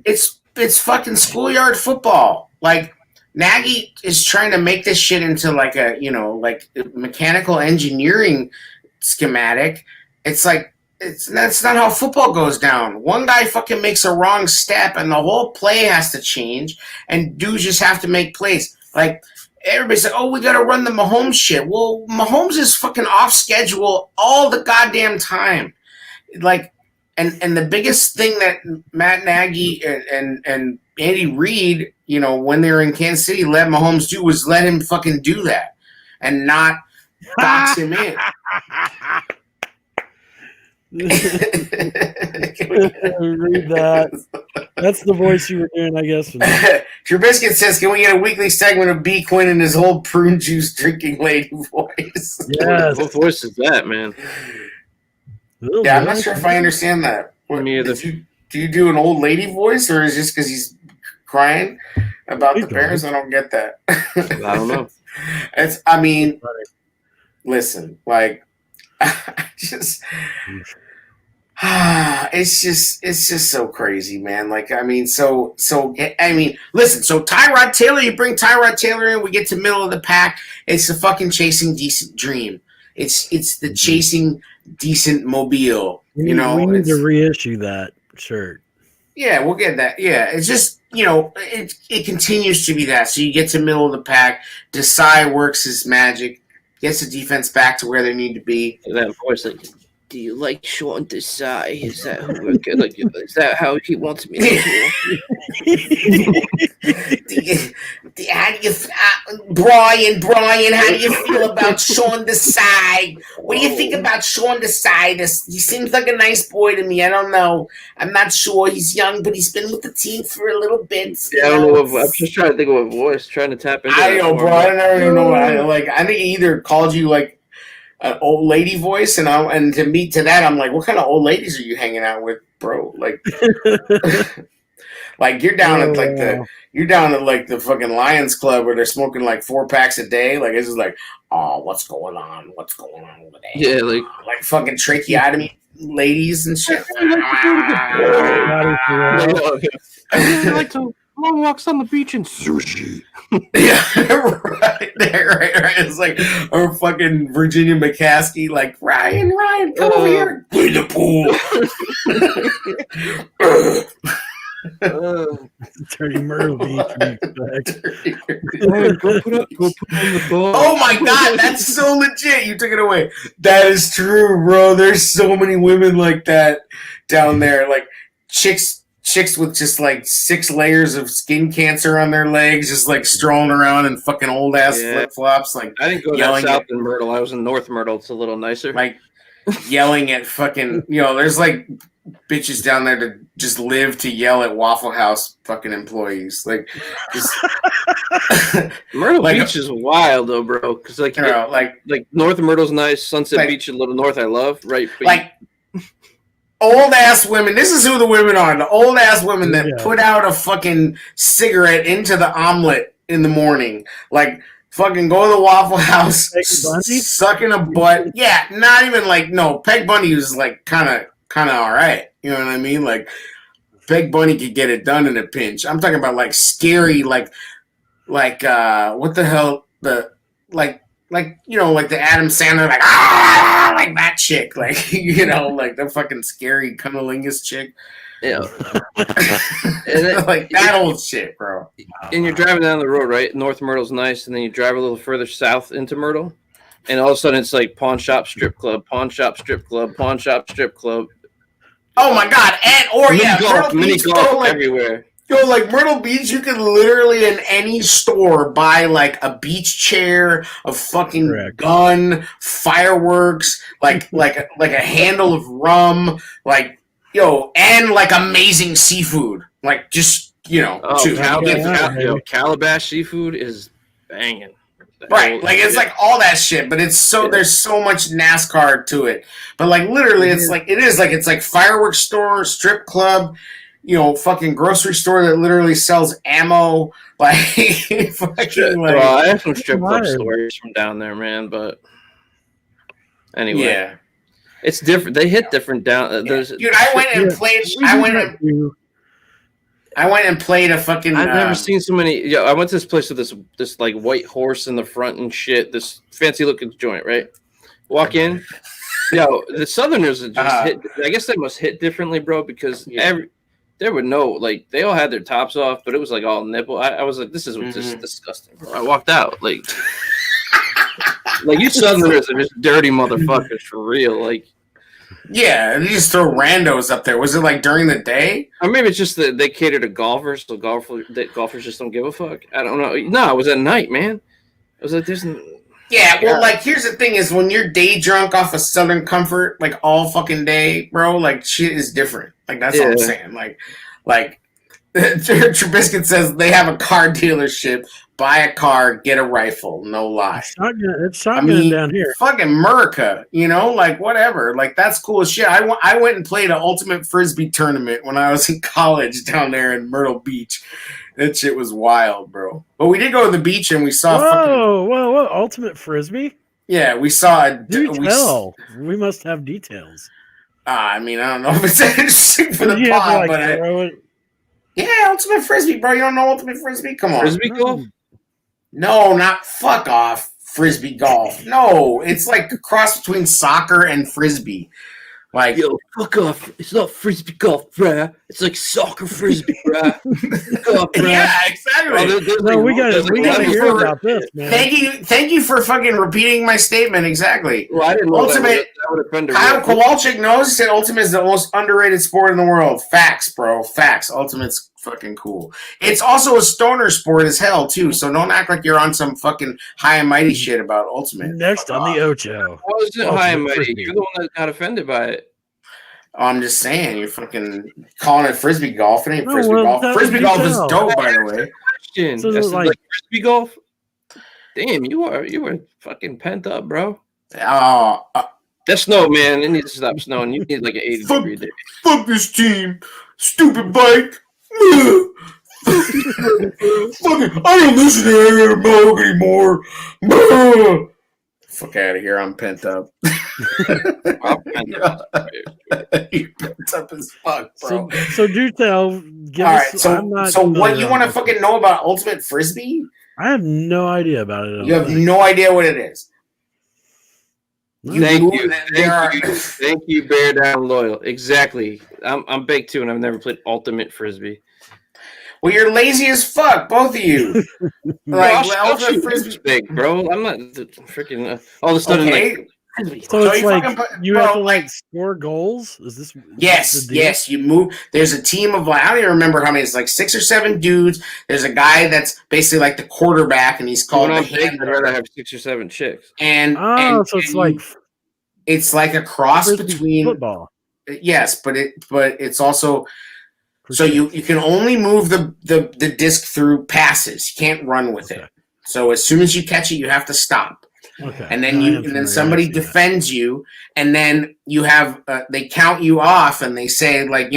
It's fucking schoolyard football. Like, Nagy is trying to make this shit into like a, like mechanical engineering schematic. It's like, that's not how football goes down. One guy fucking makes a wrong step and the whole play has to change, and dudes just have to make plays. Like, everybody's like, oh, we got to run the Mahomes shit. Well, Mahomes is fucking off schedule all the goddamn time. Like, and the biggest thing that Matt Nagy and Andy Reid, when they were in Kansas City, let Mahomes do was let him fucking do that and not box him in. Read that. That's the voice you were doing, I guess. Trubisky says, can we get a weekly segment of B. Quinn and his whole prune juice drinking lady voice? Yes. What voice is that, man? Yeah, I'm not sure if I understand that. Me either. Do you do an old lady voice, or is it just because he's crying about He's the Bears? I don't get that. I don't know. Listen, like, it's just so crazy, man. Like, listen, so Tyrod Taylor, you bring Tyrod Taylor in, we get to middle of the pack. It's the fucking chasing decent dream. It's the chasing decent mobile. We need to reissue that shirt. Yeah, we'll get that. Yeah, it's just, it continues to be that. So you get to middle of the pack. Desai works his magic, gets the defense back to where they need to be. That voice, like, do you like Sean Desai? Is that who we're good? Like, is that how he wants me to do? How do you, Brian? How do you feel about Sean Desai? What do you think about Sean Desai? He seems like a nice boy to me. I don't know. I'm not sure. He's young, but he's been with the team for a little bit. Yeah, I don't know. I'm just trying to think of what voice, trying to tap into. I that know, for bro. him. I don't even know what I think he either called you like an old lady voice, and to meet to that, I'm like, what kind of old ladies are you hanging out with, bro? Like, like you're down at like the fucking Lions Club where they're smoking like 4 packs a day. Like, it's just like, oh, what's going on? What's going on over there? Yeah, like fucking tracheotomy ladies and shit. I like to long walks on the beach and sushi. Yeah, right. It's like our fucking Virginia McCaskey, like, Ryan, come over here. In the pool. Dirty Myrtle Beach. Go put on the ball. Oh my god, that's so legit. You took it away. That is true, bro. There's so many women like that down there. Like, chicks with just like 6 layers of skin cancer on their legs, just like strolling around in fucking old ass flip flops. Like, I didn't go that yelling south at- in Myrtle. I was in North Myrtle. It's a little nicer. like yelling at fucking, there's like bitches down there that just live to yell at Waffle House fucking employees. Like, just Myrtle like- Beach is wild though, bro. Because like North Myrtle's nice. Sunset Like- Beach, a little north, I love. Right, but like old ass women. This is who the women are. The old ass women that put out a fucking cigarette into the omelet in the morning. Like, Fucking go to the Waffle House, Peg Bundy? sucking a butt. Yeah, not even like no. Peg Bundy was like kind of all right. You know what I mean? Like Peg Bundy could get it done in a pinch. I'm talking about like scary, like what the hell like the Adam Sandler like like that chick, like like the fucking scary cunnilingus chick. Yeah. Like that old shit, bro. And you're driving down the road, right? North Myrtle's nice, and then you drive a little further south into Myrtle, and all of a sudden it's like pawn shop, strip club, pawn shop, strip club, pawn shop, strip club. Oh my god! Mini golf everywhere. Yo, like Myrtle Beach, you could literally in any store buy like a beach chair, a fucking gun, fireworks, like a handle of rum, like. And like amazing seafood, like just too. Calabash seafood is banging, right? Like it's like all that shit, but it's so there's so much NASCAR to it. But like literally, it's like fireworks store, strip club, fucking grocery store that literally sells ammo. Like fucking like. Well, I have some strip club stories from down there, man. But anyway, yeah. It's different. They hit different down. Dude, I went and played. I went and played a fucking. I've never seen so many. Yeah, I went to this place with this like white horse in the front and shit. This fancy looking joint, right? Walk in. The Southerners just hit. I guess they must hit differently, bro, because there were no like they all had their tops off, but it was like all nipple. I was like, this is just disgusting, bro. I walked out like. Like you Southerners are just dirty motherfuckers for real. Like, yeah, they just throw randos up there. Was it like during the day? Or maybe it's just that they cater to golfers, so golfers just don't give a fuck. I don't know. No, it was at night, man. It was like there's. Yeah, well, like here's the thing: is when you're day drunk off of Southern Comfort, like all fucking day, bro. Like shit is different. Like that's all I'm saying. Like Trubisky says they have a car dealership. Buy a car, get a rifle. No lie. It's shotgun down here. Fucking America, like whatever. Like that's cool as shit. I went and played an ultimate frisbee tournament when I was in college down there in Myrtle Beach. That shit was wild, bro. But we did go to the beach and we saw. Whoa! Ultimate frisbee? Yeah, we saw. We must have details. I mean, I don't know if it's interesting for the pod, but yeah, ultimate frisbee, bro. You don't know ultimate frisbee? Come on, frisbee golf. No, not fuck off. Frisbee golf. No, it's like a cross between soccer and frisbee. Like, yo, fuck off. It's not frisbee golf, bruh. It's like soccer frisbee, bruh. Fuck off, bruh. Yeah, exactly. We gotta hear about this, man. Thank you for fucking repeating my statement exactly. Well, I didn't know Ultimate. Kyle Kowalczyk knows. He said Ultimate is the most underrated sport in the world. Facts, bro. Facts. Ultimate's fucking cool. It's also a stoner sport as hell too. So don't act like you're on some fucking high and mighty shit about Ultimate. Next on the Ocho. How is it high and mighty? You're the one that got offended by it. I'm just saying, you're fucking calling it frisbee golf. It ain't frisbee golf. Frisbee golf is dope, by the way. So that's like frisbee golf. Damn, you were fucking pent up, bro. That snow, man. It needs to stop snowing. You need like an 80-degree day. Fuck this team, stupid bike. Fucking, I don't listen to Aaron Moog anymore. Fuck out of here! I'm pent up. I'm pent up. You're pent up as fuck, bro. So do tell. All right. So what you want to fucking know about Ultimate Frisbee? I have no idea about it. You have no idea what it is. Thank you, Bear Down Loyal. Exactly. I'm big too, and I've never played Ultimate Frisbee. Well, you're lazy as fuck, both of you. Ultimate Frisbee's big, bro. I'm not freaking all of a sudden. Okay. So it's like you have to like score goals. Is this? Yes. You move. There's a team of I don't even remember how many. It's like 6 or 7 dudes. There's a guy that's basically like the quarterback, and he's called the handler. I'd rather have 6 or 7 chicks. So it's like a cross between football. Yes, but it's also. So you can only move the disc through passes. You can't run with it. So as soon as you catch it, you have to stop. Okay. And then somebody defends you, and then you have they count you off, and they say like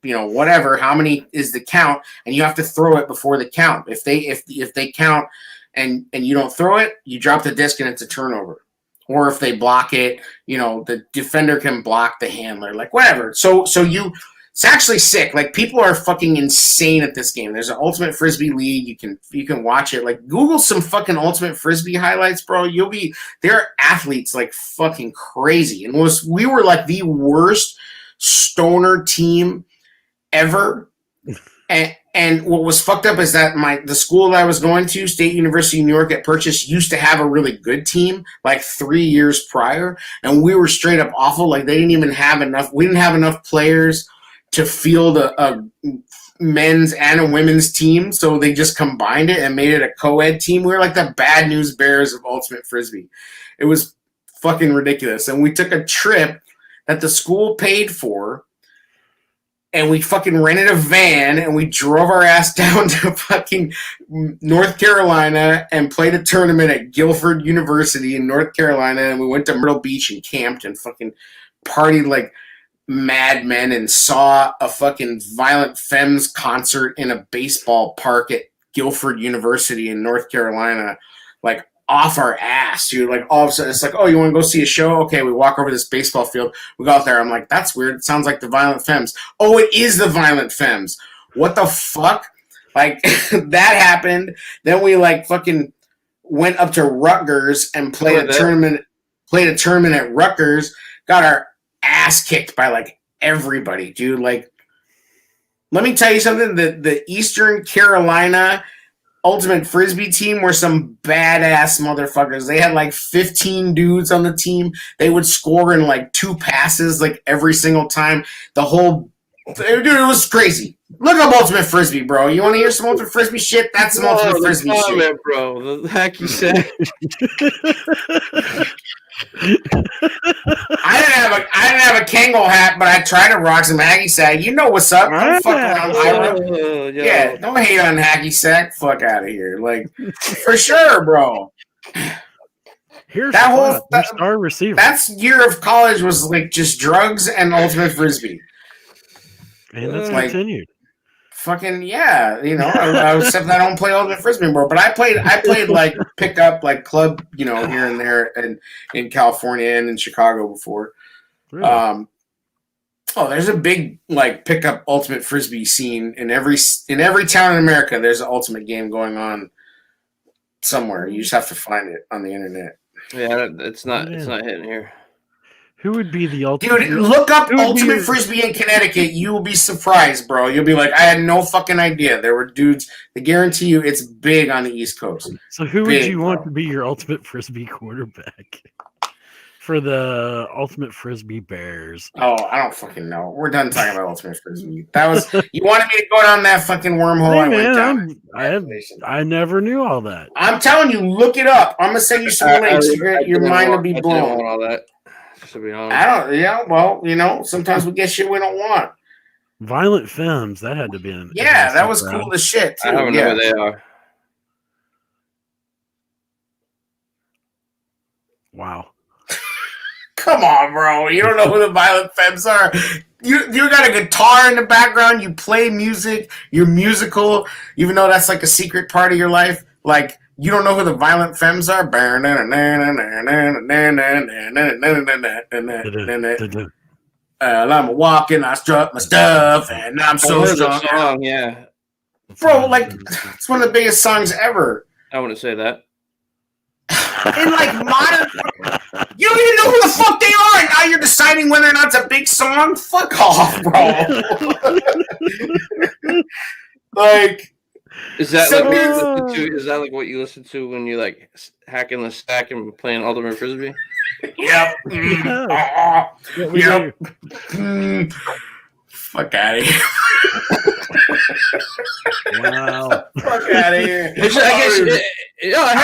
whatever, how many is the count, and you have to throw it before the count. If they count and you don't throw it, you drop the disc and it's a turnover. Or if they block it, the defender can block the handler, like whatever. So it's actually sick. Like people are fucking insane at this game. There's an Ultimate Frisbee League. You can watch it. Like Google some fucking Ultimate Frisbee highlights, bro. They're athletes like fucking crazy. And we were like the worst stoner team ever. And what was fucked up is that the school that I was going to, State University of New York at Purchase, used to have a really good team like 3 years prior, and we were straight up awful. Like they didn't even have enough. We didn't have enough players to field a men's and a women's team, so they just combined it and made it a co-ed team. We were like the Bad News Bears of Ultimate Frisbee. It was fucking ridiculous. And we took a trip that the school paid for, and we fucking rented a van, and we drove our ass down to fucking North Carolina and played a tournament at Guilford University in North Carolina, and we went to Myrtle Beach and camped and fucking partied like madmen and saw a fucking Violent Femmes concert in a baseball park at Guilford University in North Carolina, like off our ass, dude. Like all of a sudden it's like, oh, you want to go see a show? Okay, we walk over this baseball field. We go out there. I'm like, that's weird. It sounds like the Violent Femmes. Oh, it is the Violent Femmes. What the fuck? Like that happened. Then we like fucking went up to Rutgers and played a tournament at Rutgers. Got our ass kicked by like everybody, dude. Like, let me tell you something. The Eastern Carolina Ultimate Frisbee team were some badass motherfuckers. They had like 15 dudes on the team. They would score in like 2 passes like every single time. Dude, it was crazy. Look up Ultimate Frisbee, bro. You want to hear some Ultimate Frisbee shit? That's some Ultimate Frisbee shit, bro. The hacky sack. I didn't have a Kangol hat, but I tried to rock some hacky sack. You know what's up? Don't fuck around. Yeah, don't hate on hacky sack. Fuck out of here, like for sure, bro. Here's that whole star receiver. That year of college was like just drugs and Ultimate Frisbee, and that's like, continued. Fucking yeah, except I don't play Ultimate Frisbee anymore. But I played like pickup, like club, here and there, and in California and in Chicago before. Really? There's a big like pickup Ultimate Frisbee scene in every town in America. There's an Ultimate game going on somewhere. You just have to find it on the internet. Yeah, it's not hitting here. Who would be the ultimate? Dude, look up Ultimate Frisbee in Connecticut. You will be surprised, bro. You'll be like, I had no fucking idea. There were dudes. I guarantee you it's big on the East Coast. So who would you want to be your Ultimate Frisbee quarterback for the Ultimate Frisbee Bears? Oh, I don't fucking know. We're done talking about Ultimate Frisbee. That was you wanted me to go down that fucking wormhole. Hey, I went down. I never knew all that. I'm telling you, look it up. I'm gonna send you some links. Your mind will be blown. All that. To be honest. I don't. Yeah. Well, sometimes we get shit we don't want. Violent Femmes. That had to be an. Yeah, that was cool as shit too. I don't know where they are. Wow. Come on, bro. You don't know who the Violent Femmes are. You got a guitar in the background. You play music. You're musical, even though that's like a secret part of your life. Like. You don't know who the Violent Femmes are? I'm walking, I strut my stuff, and I'm so strong. Song, yeah. Bro, like, it's one of the biggest songs ever. I wouldn't say that. In, like, modern... You don't even know who the fuck they are, and now you're deciding whether or not it's a big song? Fuck off, bro. Like... Is that like what you listen to? Is that like what you listen to when you like hacking the stack and playing Ultimate Frisbee? Yep. Yep. Fuck out of here. Wow. Fuck out of here. I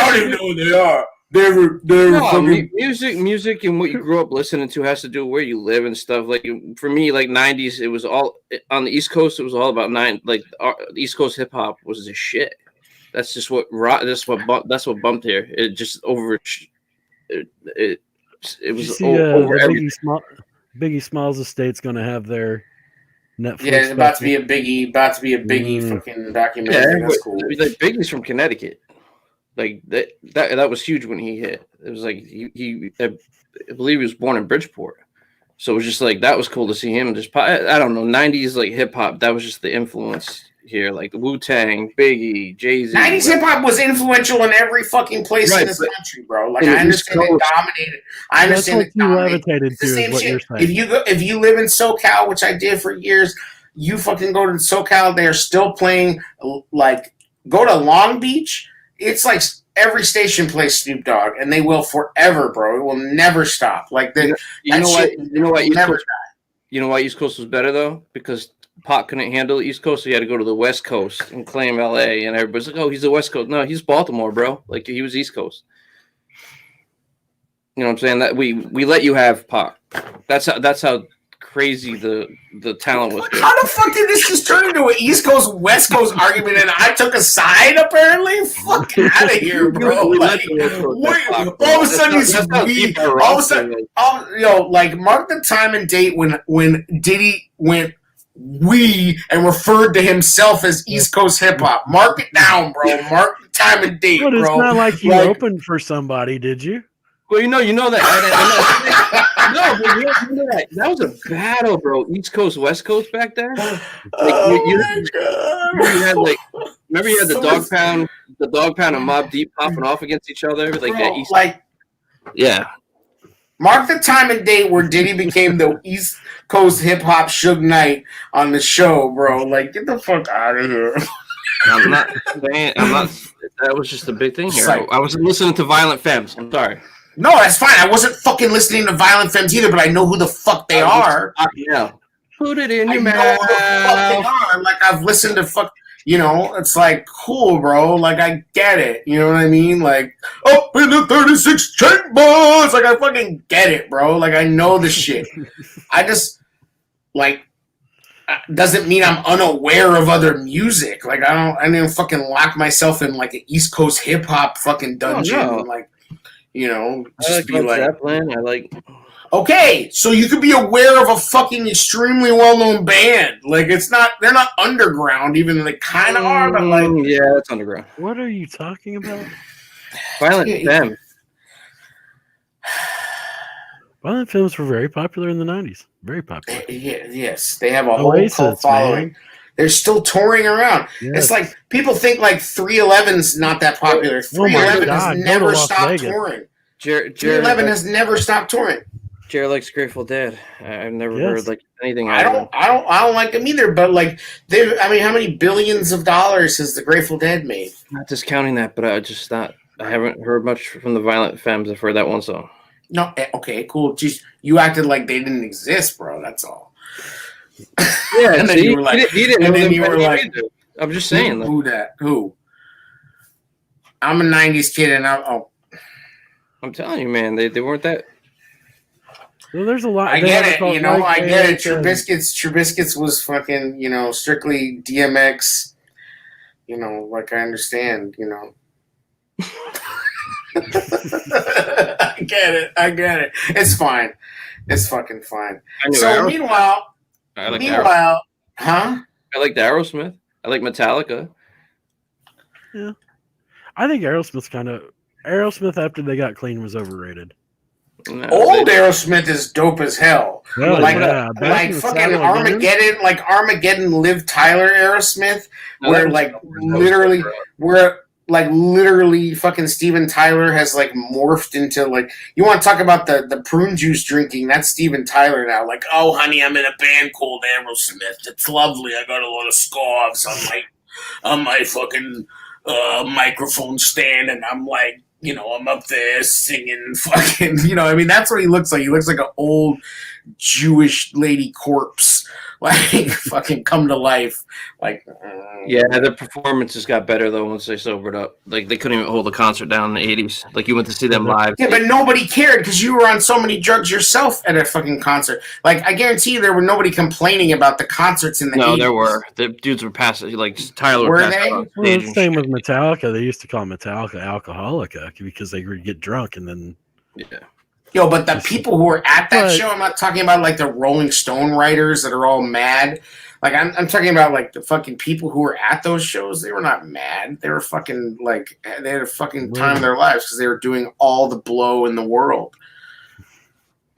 don't even know who they are. They're fucking... music and what you grew up listening to has to do with where you live and stuff. Like for me, like 90s, it was all on the East Coast. It was all about East Coast hip hop was the shit. That's just what bumped here. It just over. It was over everything. Biggie Smalls Estate's going to have their Netflix. Yeah, it's about to be a Biggie fucking documentary. Yeah, that's cool. Like Biggie's from Connecticut. Like that was huge when he hit. It was like he I believe he was born in Bridgeport. So it was just like that was cool to see him just I don't know, 90s like hip hop, that was just the influence here, like the Wu-Tang, Biggie, Jay-Z. 90s hip hop was influential in every fucking place in this country, bro. Like I understand it dominated. I understand it levitated to is what you're saying. If you live in SoCal, which I did for years, you fucking go to SoCal, they're still playing, like, go to Long Beach, it's like every station plays Snoop Dogg, and they will forever, bro. It will never stop. Like you know why East Coast was better though? Because Pac couldn't handle the East Coast, so he had to go to the West Coast and claim LA, and everybody's like, "Oh, he's the West Coast." No, he's Baltimore, bro. Like he was East Coast. You know what I'm saying? That we let you have Pac. That's how crazy the talent was. How the fuck did this just turn into an East Coast West Coast argument and I took a side apparently? Fuck out of here, bro. Like, all of a sudden he's weak. All of a sudden, like mark the time and date when Diddy went we and referred to himself as East Coast hip hop. Mark it down, bro. Mark the time and date, but bro. It's not like you opened for somebody, did you? Well, you know that. No, but you know that was a battle, bro. East Coast, West Coast back there. Like, you had like, remember you had the dog pound and Mobb Deep popping off against each other, like bro, that East. Like, yeah. Mark the time and date where Diddy became the East Coast hip hop Suge Knight on the show, bro. Like, get the fuck out of here. I'm not. That was just a big thing here. Like, I wasn't listening to Violent Femmes. I'm sorry. No, that's fine. I wasn't fucking listening to Violent Femmes either, but I know who the fuck they are. Yeah. Put it in your mouth. I know who the fuck they are. Like, I've listened to fuck. You know, it's like, cool, bro. Like, I get it. You know what I mean? Like, up in the 36 chambers. Like, I fucking get it, bro. Like, I know the shit. I just, like, doesn't mean I'm unaware of other music. Like, I didn't fucking lock myself in, like, an East Coast hip hop fucking dungeon. Oh, no. And, like, you know, just be like, Zeppelin. I like. Okay, so you could be aware of a fucking extremely well-known band. Like, they're not underground, even though they kind of are, but like... Yeah, it's underground. What are you talking about? Violent Femmes. Violent Femmes were very popular in the 90s. Very popular. Yes, they have a whole cult following. Man. They're still touring around. Yes. It's like, people think like 311's not that popular. 311 has never stopped touring. 311 has never stopped touring. Jared likes Grateful Dead. I've never heard like anything. I don't like them either. But like, how many billions of dollars has the Grateful Dead made? Not discounting that, but I haven't heard much from the Violent Femmes. I've heard that one song. No, okay, cool. Just you acted like they didn't exist, bro. That's all. Yeah, and then you were like, he didn't. And then you were like, I'm just saying. Who? I'm a '90s kid, and I'm telling you, man, they weren't that. Well, there's a lot. I get it. You know, I get it. Trubiscuits was fucking, you know, strictly DMX. You know, like I understand. You know. I get it. It's fine. It's fucking fine. So meanwhile, huh? I like Aerosmith. I like Metallica. Yeah, I think Aerosmith after they got clean was overrated. No, old Aerosmith is dope as hell. Well, like fucking Armageddon, like Armageddon Liv Tyler Aerosmith, where literally fucking Steven Tyler has like morphed into like, you want to talk about the prune juice drinking, that's Steven Tyler now. Like, oh honey, I'm in a band called Aerosmith. It's lovely. I got a lot of scarves on my fucking microphone stand, and I'm like, you know, I'm up there singing fucking, you know, I mean, that's what he looks like. He looks like an old Jewish lady corpse, like fucking come to life. Like, yeah, the performances got better though once they sobered up. Like they couldn't even hold a concert down in the 80s. Like you went to see them live. Yeah, but nobody cared because you were on so many drugs yourself at a fucking concert. Like I guarantee you, there were nobody complaining about the concerts in the 80s. No, there were. The dudes were passing. Like Tyler. Were they? Well, the same with Metallica. They used to call Metallica Alcoholica because they would get drunk and then. Yeah. Yo, but the people who were at that show, I'm not talking about like the Rolling Stone writers that are all mad. Like I'm talking about like the fucking people who were at those shows. They were not mad. They were fucking like they had a fucking time of their lives because they were doing all the blow in the world.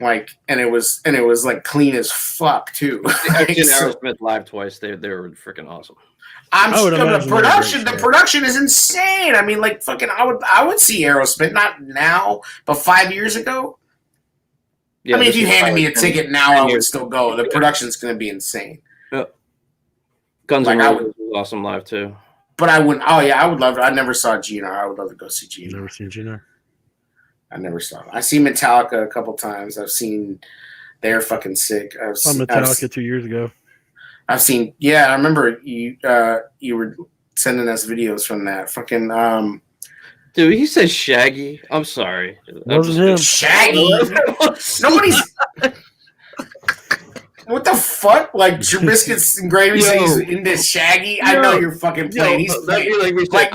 Like and it was like clean as fuck too. I've seen Aerosmith live twice. They were freaking awesome. The production is insane. I mean, like fucking, I would see Aerosmith not now, but 5 years ago. Yeah, I mean, if you handed me a ticket now, I would still go. The production's going to be insane. Yeah. Guns N' Roses was awesome live too. But I wouldn't. Oh yeah, I would love. I never saw GNR. I would love to go see GNR. Never seen GNR. I never saw it. I've seen Metallica a couple times. I've seen. They're fucking sick. I saw Metallica 2 years ago. I've seen. Yeah, I remember you. You were sending us videos from that fucking. Dude, he says Shaggy. I'm sorry. Wasn't him. Shaggy. Nobody's. What the fuck? Like Trubisky's and Gravy says he's into Shaggy. I know you're fucking playing. He's playing. Like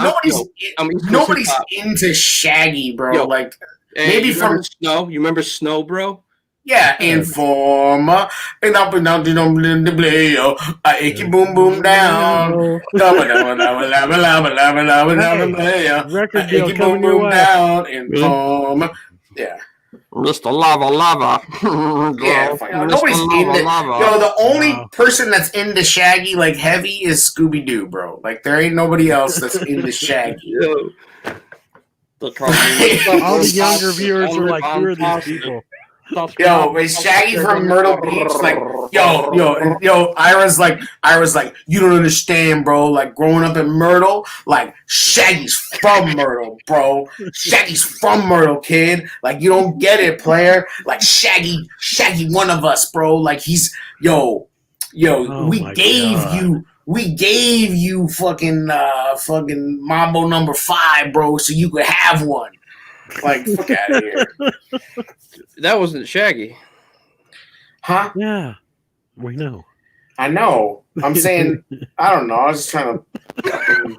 nobody's into Shaggy, bro. Like maybe from Snow. You remember Snow, bro? Yeah, Informer, and up and down the play, I achy boom boom down. Record deal coming your way. Down, Informer. Yeah. Mr. Lava. Yeah, nobody's into. Yo, the only person that's into Shaggy like heavy is Scooby Doo, bro. Like there ain't nobody else that's into Shaggy. All the younger viewers are like, who are these people? Yo, is Shaggy from Myrtle Beach? Like, yo, Ira's like, you don't understand, bro. Like, growing up in Myrtle, like, Shaggy's from Myrtle, bro. Shaggy's from Myrtle, kid. Like, you don't get it, player. Like, Shaggy, one of us, bro. Like, he's, we gave you fucking Mambo number 5, bro, so you could have one. Like, fuck out of here. That wasn't Shaggy. Huh? Yeah. We know. I know. I'm saying, I don't know. I was just trying to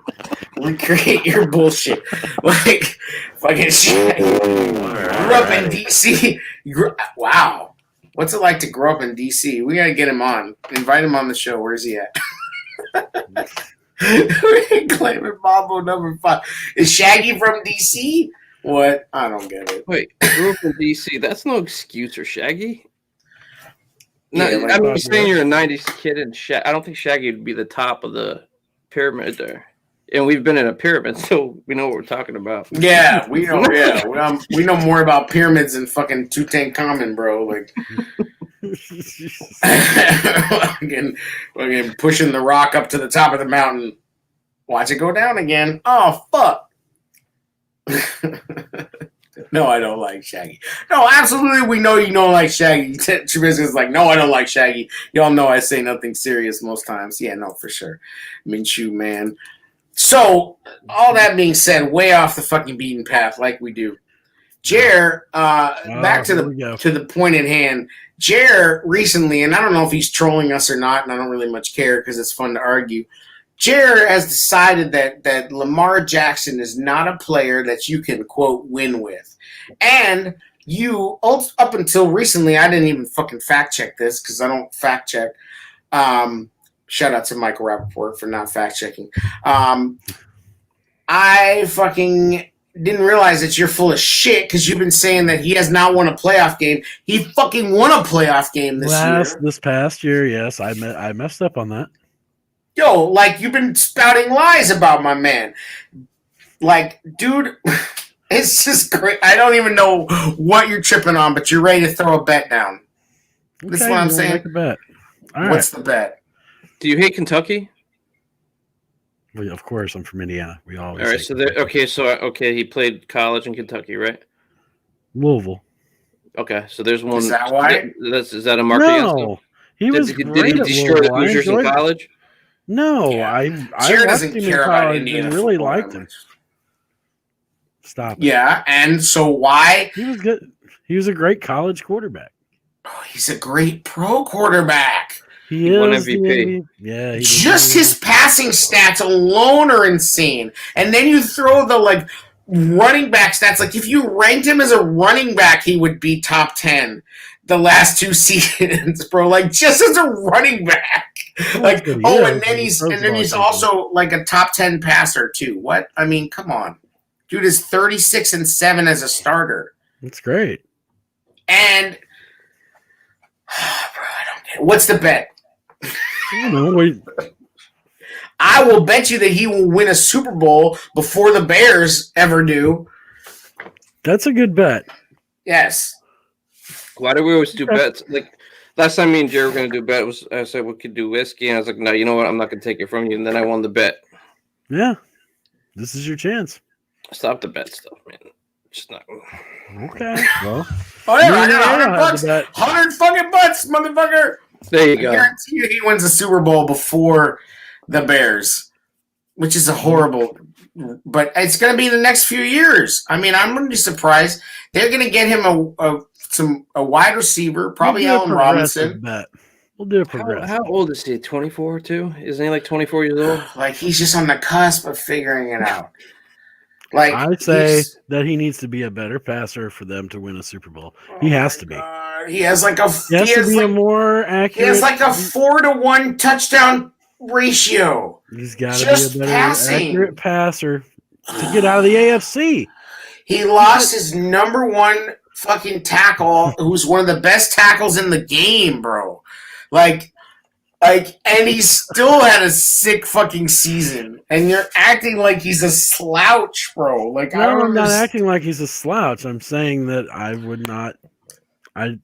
recreate your bullshit. Like, fucking Shaggy. Grew up in D.C. Wow. What's it like to grow up in D.C.? We got to get him on. Invite him on the show. Where's he at? Claiming Mambo number 5. Is Shaggy from D.C.? What? I don't get it. Wait, grew up in DC. That's no excuse for Shaggy. No, Yeah, like, I'm not saying you're a '90s kid, and I don't think Shaggy would be the top of the pyramid there. And we've been in a pyramid, so we know what we're talking about. Yeah, we know. Yeah, we know more about pyramids than fucking Tutankhamun, bro. Like, fucking pushing the rock up to the top of the mountain. Watch it go down again. Oh fuck. No, I don't like Shaggy. No, absolutely, we know you don't like Shaggy. Trubisky's like, no, I don't like Shaggy. Y'all know I say nothing serious most times. Yeah, no, for sure. Minshew, man. So, all that being said, way off the fucking beaten path, like we do. Jer, back to the point at hand. Jer recently, and I don't know if he's trolling us or not, and I don't really much care because it's fun to argue. Jer has decided that Lamar Jackson is not a player that you can, quote, win with. And you, up until recently, I didn't even fucking fact check this because I don't fact check. Shout out to Michael Rappaport for not fact checking. I fucking didn't realize that you're full of shit because you've been saying that he has not won a playoff game. He fucking won a playoff game this year. This past year, yes. I messed up on that. Yo, like, you've been spouting lies about my man. Like, dude, it's just great. I don't even know what you're tripping on, but you're ready to throw a bet down. Okay, that's what I'm saying. Make a bet. All What's the bet? Do you hate Kentucky? Well, of course, I'm from Indiana. We always. All right, so he played college in Kentucky, right? Louisville. Okay, so there's one. Is that why? Is that a mark against him? He was Did he destroy the Hoosiers in college? No, yeah. I doesn't care about Indiana and really liked him. Stop it. Yeah, and so why? He was good. He was a great college quarterback. Oh, he's a great pro quarterback. He won is MVP. Yeah. Just his passing stats alone are insane. And then you throw the, like, running back stats. Like, if you ranked him as a running back, he would be top 10 the last 2 seasons, bro. Like, just as a running back. Like, That's what he oh, is. and then He throws the ball he's occasionally. also like a top 10 passer too. What? I mean, come on, dude is 36-7 as a starter, That's great. and bro, I don't get it. What's the bet? You know, I will bet you that he will win a Super Bowl before the Bears ever do. that's a good bet. Yes. Why do we always do bets? Like last time me and Jerry were going to do a bet, I said we could do whiskey, and I was like, no, you know what? I'm not going to take it from you. And then I won the bet. Yeah, this is your chance. Stop the bet stuff, man. Just not. Okay. Well, Oh yeah, I Yeah, got I 100 had bucks. to bet. 100 fucking bucks, motherfucker. There you I go. guarantee you he wins the Super Bowl before the Bears, which is a horrible. But it's going to be the next few years. I mean, I'm going to be surprised. They're going to get him a wide receiver, probably we'll do a Allen progressive Robinson. Bet. We'll do a progressive. How old is he? 24 too? Isn't he like 24 years old? Like he's just on the cusp of figuring it out. Like I say he's- that he needs to be a better passer for them to win a Super Bowl. He has to be. He has like a. He has to be a more He accurate. has like a 4-to-1 touchdown ratio. He's got to just be a better passing. accurate passer to get out of the AFC. He lost his number one fucking tackle, who's one of the best tackles in the game, bro. Like, and he still had a sick fucking season. And you're acting like he's a slouch, bro. Like, I No, don't I'm not understand. acting like he's a slouch. I'm saying that I would not.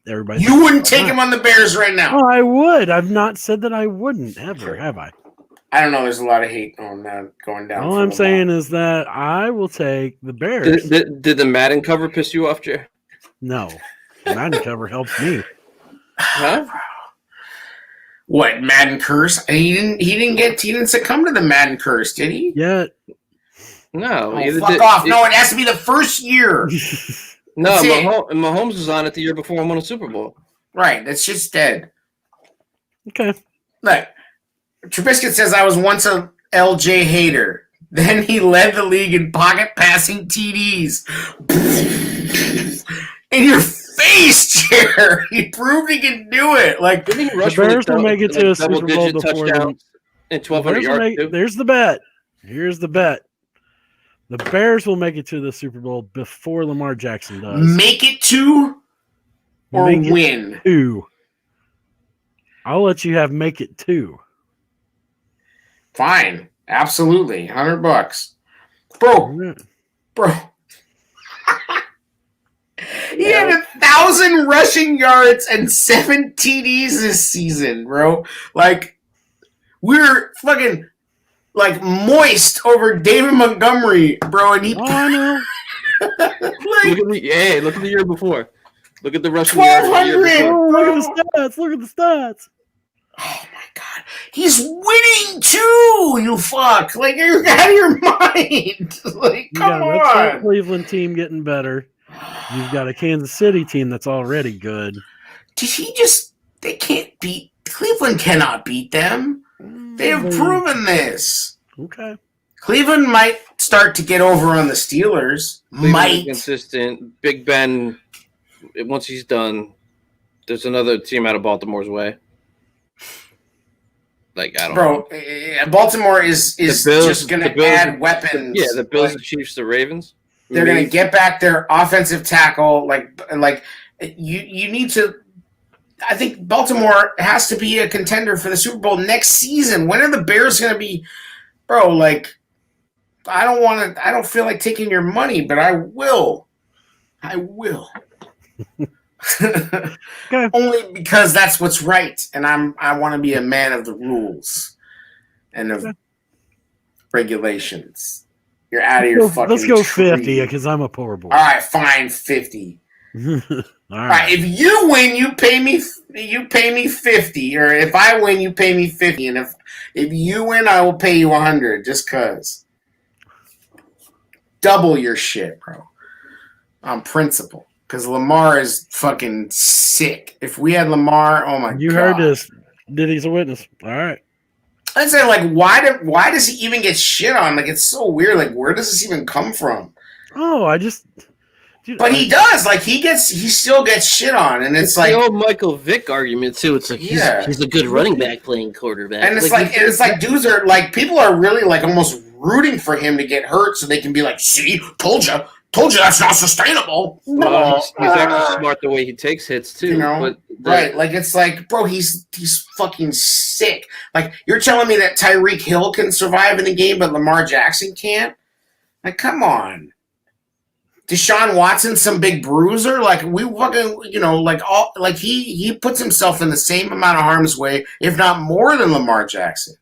Everybody. You wouldn't take him on the Bears right now. Oh, I would. I've not said that I wouldn't ever, have I? I don't know. There's a lot of hate on that going down. All for I'm Lamar. saying is that I will take the Bears. Did the Madden cover piss you off, Jerry? No, Madden cover helps me. Huh? What, Madden curse? He didn't succumb to the Madden curse, did he? Yet, No. Oh, either fuck did- off! No, it has to be the first year. No, That's it. Mahomes was on it the year before and won a Super Bowl. Right, that's just dead. okay. Look, Trubisky says I was once a LJ hater. Then he led the league in pocket passing TDs. In your face, Chair. He proved he can do it. Like, Didn't he rush The Bears for will make it to a Super Bowl double-digit before touchdowns and 1,200 yards, too? There's the bet. Here's the bet. The Bears will make it to the Super Bowl before Lamar Jackson does. make it to or Make it win. two. I'll let you have make it two. Fine. Absolutely. $100. Bro. He had 1,000 rushing yards and 7 TDs this season, bro. Like, we're fucking like moist over David Montgomery, bro, and he Oh, I know. like Look at the year before. Look at the rushing yards the year 1,200. before. Oh, look at the stats. Look at the stats. oh my god, he's winning too. You fuck, like you're out of your mind. Like, You got come a upset on. Cleveland team getting better. You've got a Kansas City team that's already good. Did he just? They can't beat Cleveland. Cannot beat them. They have proven this. Okay. Cleveland might start to get over on the Steelers. Cleveland is Might. consistent. Big Ben, once he's done, there's another team out of Baltimore's way. Like, I don't know. Bro, Baltimore is The Bills- just going the to Bills- add weapons. Yeah, the Bills, Like, the Chiefs, the Ravens. they're going to Maybe. get back their offensive tackle. Like you need to. I think Baltimore has to be a contender for the Super Bowl next season. When are the Bears going to be, bro? Like, I don't want to. I don't feel like taking your money, but I will. I will. Okay. Only because that's what's right, and I want to be a man of the rules and of regulations. You're out of your fucking. Let's go tree. 50 because I'm a poor boy. All right, fine, 50. All All right, right. if you win, you pay me 50, or if I win, you pay me 50, and if you win, I will pay you 100, just cause. Double your shit, bro. On principle, because Lamar is fucking sick. If we had Lamar, oh my god, You heard this. Diddy's a witness. All right. I'd say, like, why does he even get shit on? Like, it's so weird. Like, where does this even come from? Oh, Dude, But he does. Like he still gets shit on, and it's like the old Michael Vick argument too. It's like Yeah. he's a good running back playing quarterback. and it's like dudes are like people are really like almost rooting for him to get hurt so they can be like, see, told you that's not sustainable. Well, he's actually smart the way he takes hits too. You know, right? Like it's like, bro, he's fucking sick. Like you're telling me that Tyreek Hill can survive in the game, but Lamar Jackson can't? Like, come on. Deshaun Watson, some big bruiser. Like we fucking, he puts himself in the same amount of harm's way, if not more than Lamar Jackson.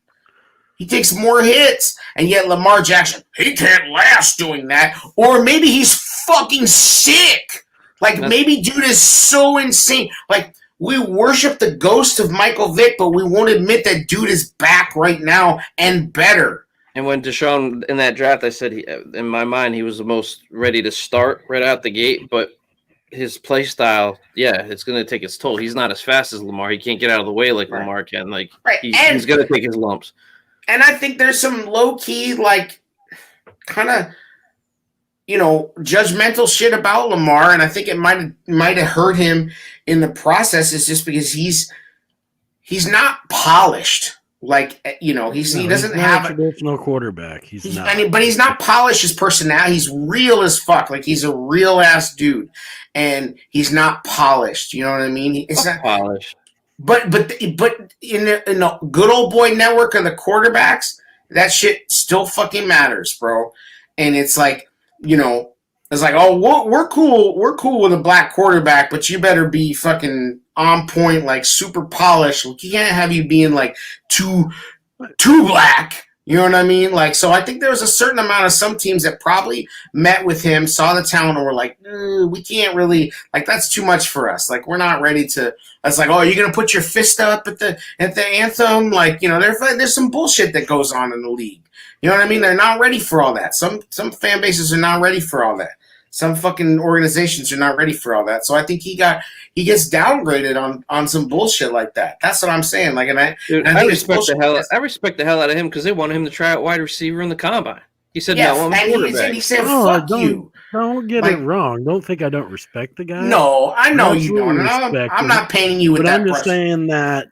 He takes more hits, and yet Lamar Jackson, he can't last doing that. Or maybe he's fucking sick. Like maybe dude is so insane. Like we worship the ghost of Michael Vick, but we won't admit that dude is back right now and better. And when Deshaun in that draft, I said in my mind he was the most ready to start right out the gate, but his play style, it's going to take its toll. He's not as fast as Lamar. He can't get out of the way like Lamar can. Like he's going to take his lumps. And I think there's some low key, like, kind of, judgmental shit about Lamar, and I think it might have hurt him in the process. Is just because he's not polished. Like, he doesn't have a traditional quarterback. He's not. But he's not polished. His personality, he's real as fuck. Like he's a real ass dude, and he's not polished. You know what I mean? It's not polished. But in the good old boy network of the quarterbacks, that shit still fucking matters, bro. And it's like, it's like, oh, we're cool with a black quarterback, but you better be fucking on point, like super polished. We can't have you being like too black. You know what I mean? Like, so I think there was a certain amount of some teams that probably met with him, saw the talent, and were like, we can't really, like, that's too much for us. Like, we're not ready to. It's like, oh, you're gonna put your fist up at the anthem? Like, there's some bullshit that goes on in the league. You know what I mean? They're not ready for all that. Some fan bases are not ready for all that. Some fucking organizations are not ready for all that. So I think he gets downgraded on some bullshit like that. That's what I'm saying. Like, I respect the hell out of him because they wanted him to try out wide receiver in the combine. He said, yes, "No, I'm a quarterback." He said, "Fuck you." Don't get it wrong. Don't think I don't respect the guy. No, I know you don't. I'm not painting you with that. But I'm just saying that,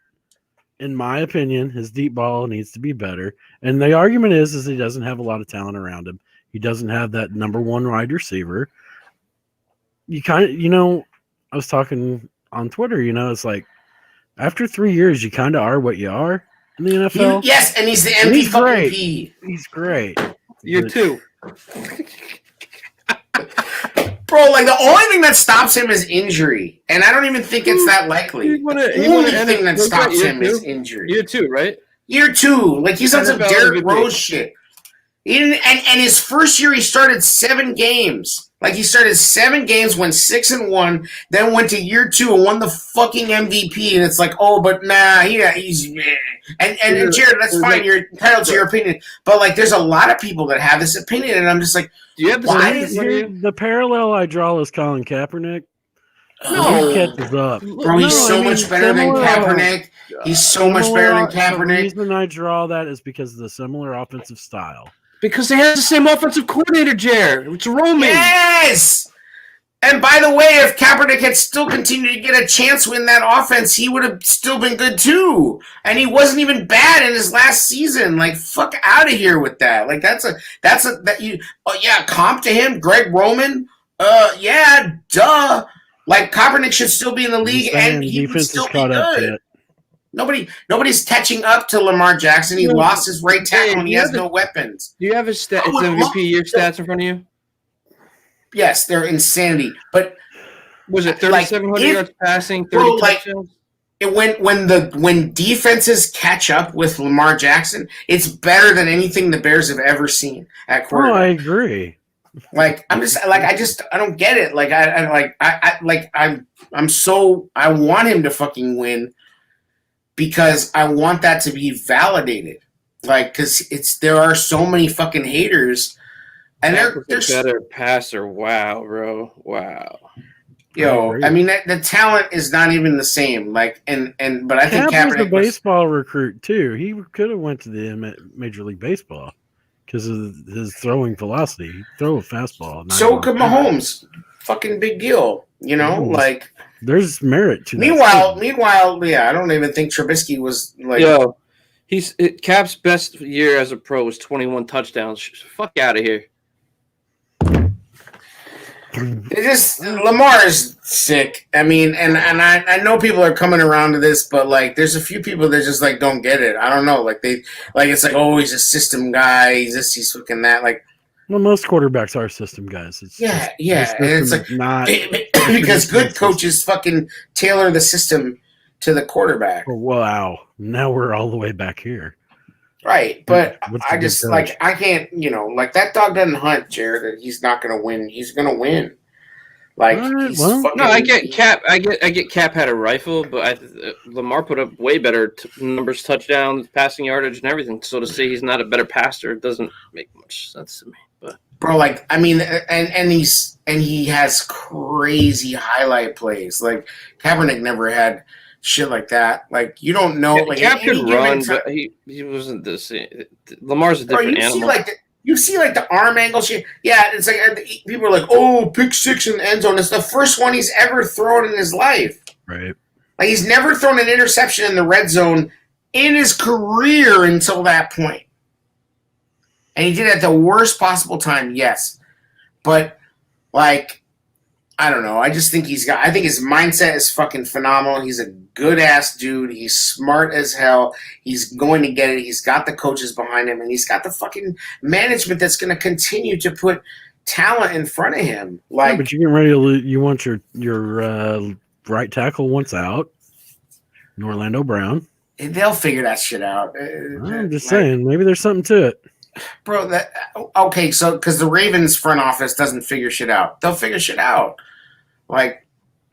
in my opinion, his deep ball needs to be better. And the argument is he doesn't have a lot of talent around him. He doesn't have that number one wide receiver. You kind of, I was talking on Twitter, it's like after 3 years, you kind of are what you are in the NFL. Yes, and he's the MVP. He's great. Year two. Bro, like the only thing that stops him is injury. And I don't even think it's that likely. The only thing that stops him is injury. Year two, right? Year two. Like he's on some Derrick Rose shit. And his first year he started 7 games. Like he started 7 games, went 6-1, then went to year 2 and won the fucking MVP. And it's like, oh, but nah, he's and Jared, that's fine. You're entitled to your opinion, but like, there's a lot of people that have this opinion, and I'm just like, do you have the parallel I draw is Colin Kaepernick? No, he catches up, bro. He's so much better than Kaepernick. He's so much better than Kaepernick. The reason I draw that is because of the similar offensive style. Because they have the same offensive coordinator, Jared. It's Roman. Yes! And by the way, if Kaepernick had still continued to get a chance in that offense, he would have still been good too. And he wasn't even bad in his last season. Like, fuck out of here with that. Like, comp to him, Greg Roman. Yeah, duh. Like, Kaepernick should still be in the league, and he would still be good. Nobody's catching up to Lamar Jackson. He lost his right tackle and he has no weapons. Do you have his MVP year stats in front of you? Yes, they're insanity. But was it 3,700 yards passing, 30 touchdowns? When defenses catch up with Lamar Jackson, it's better than anything the Bears have ever seen at quarterback. Oh, I agree. Like I don't get it. Like I want him to fucking win. Because I want that to be validated, like, because there are so many fucking haters, and they're better passer. Wow, bro, wow. I mean, the talent is not even the same. Like, but I think Kaepernick was a baseball recruit too. He could have went to the Major League Baseball because of his throwing velocity. He'd throw a fastball. So could Mahomes. fucking big deal. You know, like there's merit to meanwhile, yeah, I don't even think Trubisky was like. Yo, Cap's best year as a pro was 21 touchdowns. Fuck out of here. It just Lamar is sick. I mean, and I know people are coming around to this, but like, there's a few people that just like don't get it. I don't know, like it's like, oh, he's a system guy. He's this, he's fucking that. Like, well, most quarterbacks are system guys. It's yeah. And it's like not because good coaches fucking tailor the system to the quarterback. Wow, now we're all the way back here. Right, but I just coach? like I can't, like that dog doesn't hunt, Jared. He's not going to win. He's going to win. Like he's fucking, no, I get Cap. I get Cap had a rifle, but Lamar put up way better numbers, touchdowns, passing yardage, and everything. So to say he's not a better passer doesn't make much sense to me. But bro, like I mean, and he has crazy highlight plays. Like Kaepernick never had shit like that. Like you don't know. Like Cap could run, but he wasn't the same. Lamar's a different animal. You see the arm angle shit. Yeah, it's like people are like, oh, pick six in the end zone. It's the first one he's ever thrown in his life. Right. Like he's never thrown an interception in the red zone in his career until that point. And he did it at the worst possible time, yes. But like, I don't know. I just think I think his mindset is fucking phenomenal. He's a good ass dude. He's smart as hell. He's going to get it. He's got the coaches behind him, and he's got the fucking management that's going to continue to put talent in front of him. Like, yeah, but you're getting ready to you want your right tackle once out, and Orlando Brown. They'll figure that shit out. I'm just saying, maybe there's something to it. Bro, okay, so because the Ravens front office doesn't figure shit out. They'll figure shit out. Like,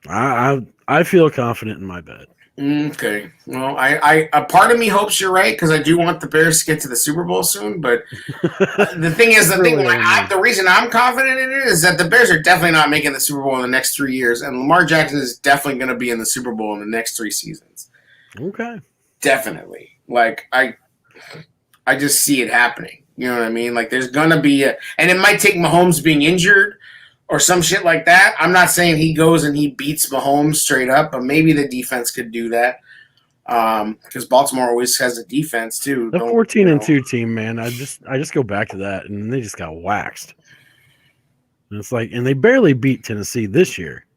I feel confident in my bet. Okay. Well, I a part of me hopes you're right because I do want the Bears to get to the Super Bowl soon. But the thing is, the reason I'm confident in it is that the Bears are definitely not making the Super Bowl in the next 3 years, and Lamar Jackson is definitely going to be in the Super Bowl in the next 3 seasons. Okay. Definitely. Like I just see it happening. You know what I mean? Like there's gonna be and it might take Mahomes being injured or some shit like that. I'm not saying he goes and he beats Mahomes straight up, but maybe the defense could do that. Because Baltimore always has a defense too. The 14-2 team, man. I just go back to that, and they just got waxed. And it's like, and they barely beat Tennessee this year.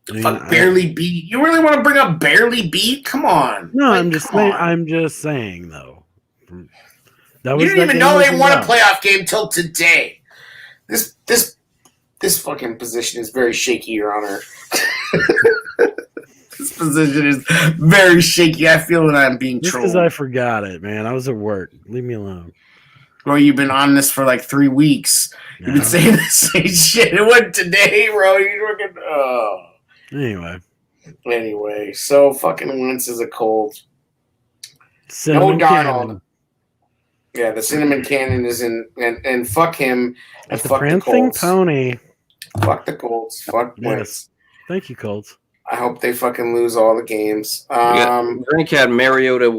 Barely beat. You really want to bring up barely beat? Come on. No, like, I'm just saying though. You didn't even know they won a playoff game till today. This fucking position is very shaky, Your Honor. This position is very shaky. I feel that I'm being trolled. Just because I forgot it, man. I was at work. Leave me alone. Bro, you've been on this for like 3 weeks. Yeah. You've been saying the same shit. It wasn't today, bro. You're fucking. Oh. Anyway, so fucking Wentz is a cold. Cinnamon no Darnold. Cannon. Yeah, the cinnamon cannon is in, and fuck him. And fuck the prancing pony. Fuck the Colts. Fuck Wentz. Thank you, Colts. I hope they fucking lose all the games. Drink had Mariota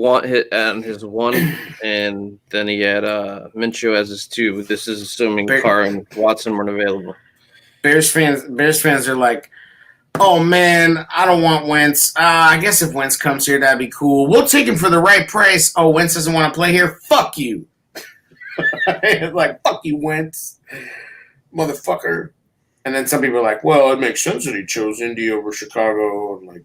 his 1, and then he had Minshew as his 2. This is assuming Carr and Watson weren't available. Bears fans are like, oh man, I don't want Wentz. I guess if Wentz comes here, that'd be cool. We'll take him for the right price. Oh, Wentz doesn't want to play here? Fuck you. Like, fuck you, Wentz. Motherfucker. And then some people are like, well, it makes sense that he chose Indy over Chicago. And like,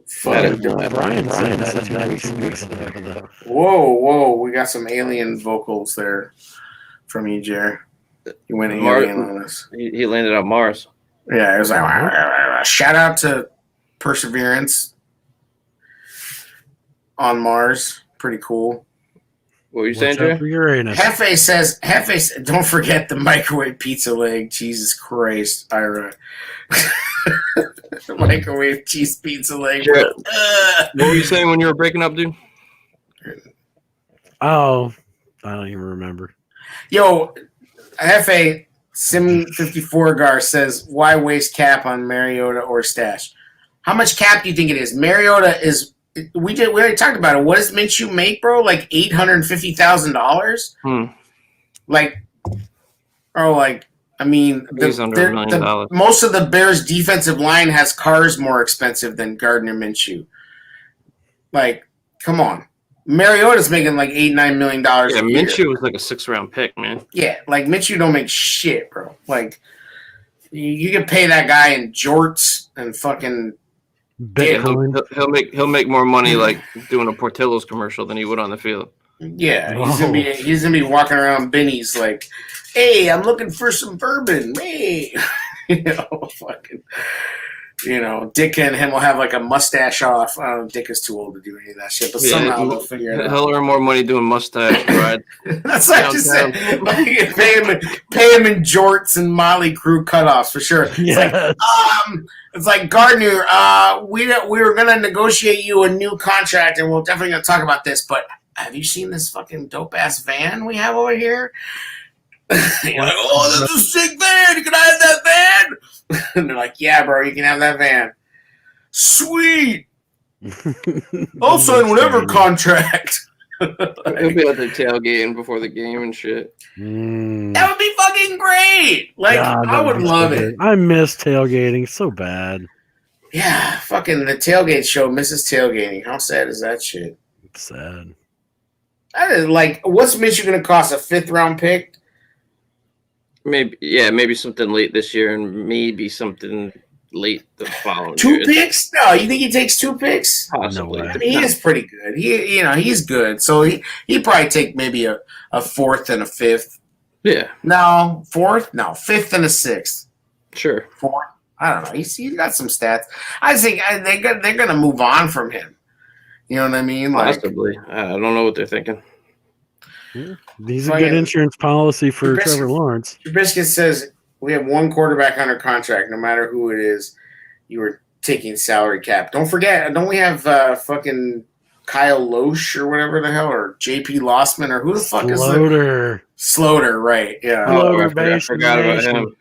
fuck. Brian said that 2 weeks ago. Whoa. We got some alien vocals there from you, Jer. You went alien on us. He landed on Mars. Yeah, it was like, shout out to Perseverance on Mars. Pretty cool. What were you saying, Jay? Hefe says, don't forget the microwave pizza leg. Jesus Christ, Ira. Microwave cheese pizza leg. What were you saying when you were breaking up, dude? Oh, I don't even remember. Yo, Hefe, Sim54 Gar says, why waste cap on Mariota or Stash? How much cap do you think it is? Mariota is... We already talked about it. What does Minshew make, bro? Like $850,000? Like I mean, He's under $1 million. most of the Bears' defensive line has cars more expensive than Gardner Minshew. Like, come on. Mariota's making like $8-9 million a year. Minshew was like a 6th-round pick, man. Yeah, like Minshew don't make shit, bro. Like, you can pay that guy in jorts and fucking Bitcoin. He'll make more money like doing a Portillo's commercial than he would on the field. Yeah, he's gonna be walking around Benny's like, hey, I'm looking for some bourbon. Hey, fucking, Dick and him will have like a mustache off. Dick is too old to do any of that shit, but somehow they'll figure it out. He'll earn more money doing mustache ride. That's what I just said. Like, pay him in jorts and Motley Crue cutoffs for sure. Yes. It's like Gardner. We were gonna negotiate you a new contract, and we're definitely gonna talk about this. But have you seen this fucking dope ass van we have over here? You're like, oh, that's a sick van. Can I have that van? And they're like, yeah, bro, you can have that van. Sweet. I'll sign whatever contract. He'll be out there tailgating before the game and shit. That would be fucking great. Like, God, I would love it. I miss tailgating so bad. Yeah, fucking the tailgate show misses tailgating. How sad is that shit? It's sad. That is like, what's Minshew going to cost? A 5th-round pick? Maybe something late this year and maybe something late the following 2 year. picks? No, you think he takes 2 picks? Possibly. No way. I mean, he is pretty good. He's good. So he'd probably take maybe a 4th and a 5th. Yeah. No, 4th? No, 5th and a 6th. Sure. 4th? I don't know. He's got some stats. I think they're going to move on from him. You know what I mean? Like, possibly. I don't know what they're thinking. He's a good insurance policy for Trevor Lawrence. Trubisky says we have one quarterback under contract. No matter who it is, you are taking salary cap. Don't forget, don't we have fucking Kyle Loesch or whatever the hell, or JP Lossman, or who the fuck is that? Sloter, right? Yeah. Sloter, I forgot about him.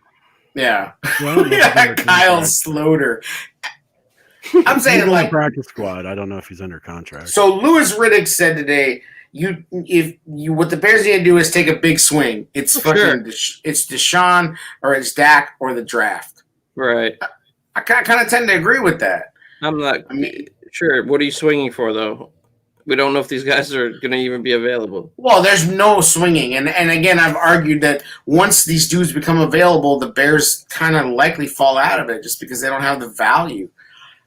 Yeah. Yeah, Kyle Sloter. I'm saying, like, practice squad. I don't know if he's under contract. So Louis Riddick said today, what the Bears need to do is take a big swing. It's it's Deshaun or it's Dak or the draft. Right. I kind of tend to agree with that. I'm not sure. What are you swinging for, though? We don't know if these guys are going to even be available. Well, there's no swinging. And again, I've argued that once these dudes become available, the Bears kind of likely fall out of it just because they don't have the value.